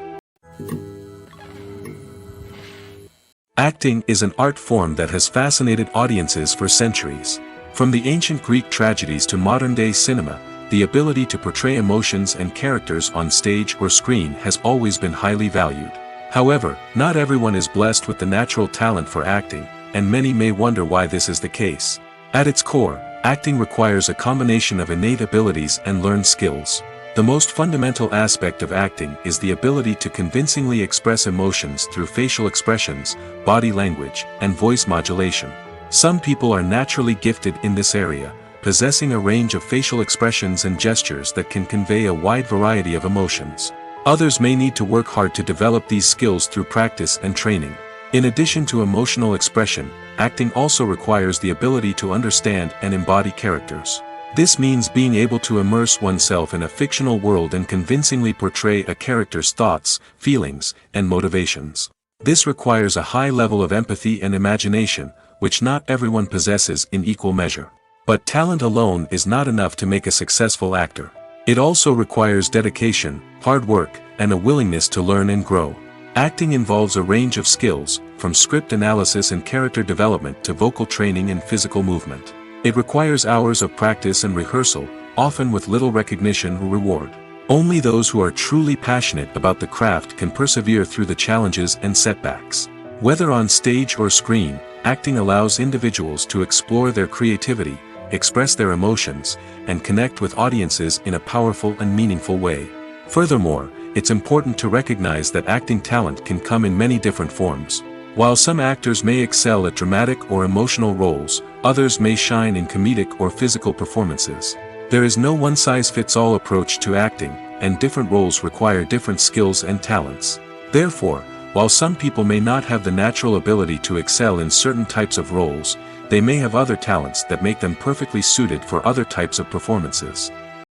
Acting is an art form that has fascinated audiences for centuries. From the ancient Greek tragedies to modern-day cinema, the ability to portray emotions and characters on stage or screen has always been highly valued. However, not everyone is blessed with the natural talent for acting, and many may wonder why this is the case. At its core, acting requires a combination of innate abilities and learned skills. The most fundamental aspect of acting is the ability to convincingly express emotions through facial expressions, body language, and voice modulation. Some people are naturally gifted in this area, possessing a range of facial expressions and gestures that can convey a wide variety of emotions. Others may need to work hard to develop these skills through practice and training. In addition to emotional expression, acting also requires the ability to understand and embody characters. This means being able to immerse oneself in a fictional world and convincingly portray a character's thoughts, feelings, and motivations. This requires a high level of empathy and imagination, which not everyone possesses in equal measure. But talent alone is not enough to make a successful actor. It also requires dedication, hard work, and a willingness to learn and grow. Acting involves a range of skills, from script analysis and character development to vocal training and physical movement. It requires hours of practice and rehearsal, often with little recognition or reward. Only those who are truly passionate about the craft can persevere through the challenges and setbacks. Whether on stage or screen, acting allows individuals to explore their creativity, express their emotions, and connect with audiences in a powerful and meaningful way. Furthermore, it's important to recognize that acting talent can come in many different forms. While some actors may excel at dramatic or emotional roles, others may shine in comedic or physical performances. There is no one-size-fits-all approach to acting, and different roles require different skills and talents. Therefore, while some people may not have the natural ability to excel in certain types of roles, they may have other talents that make them perfectly suited for other types of performances.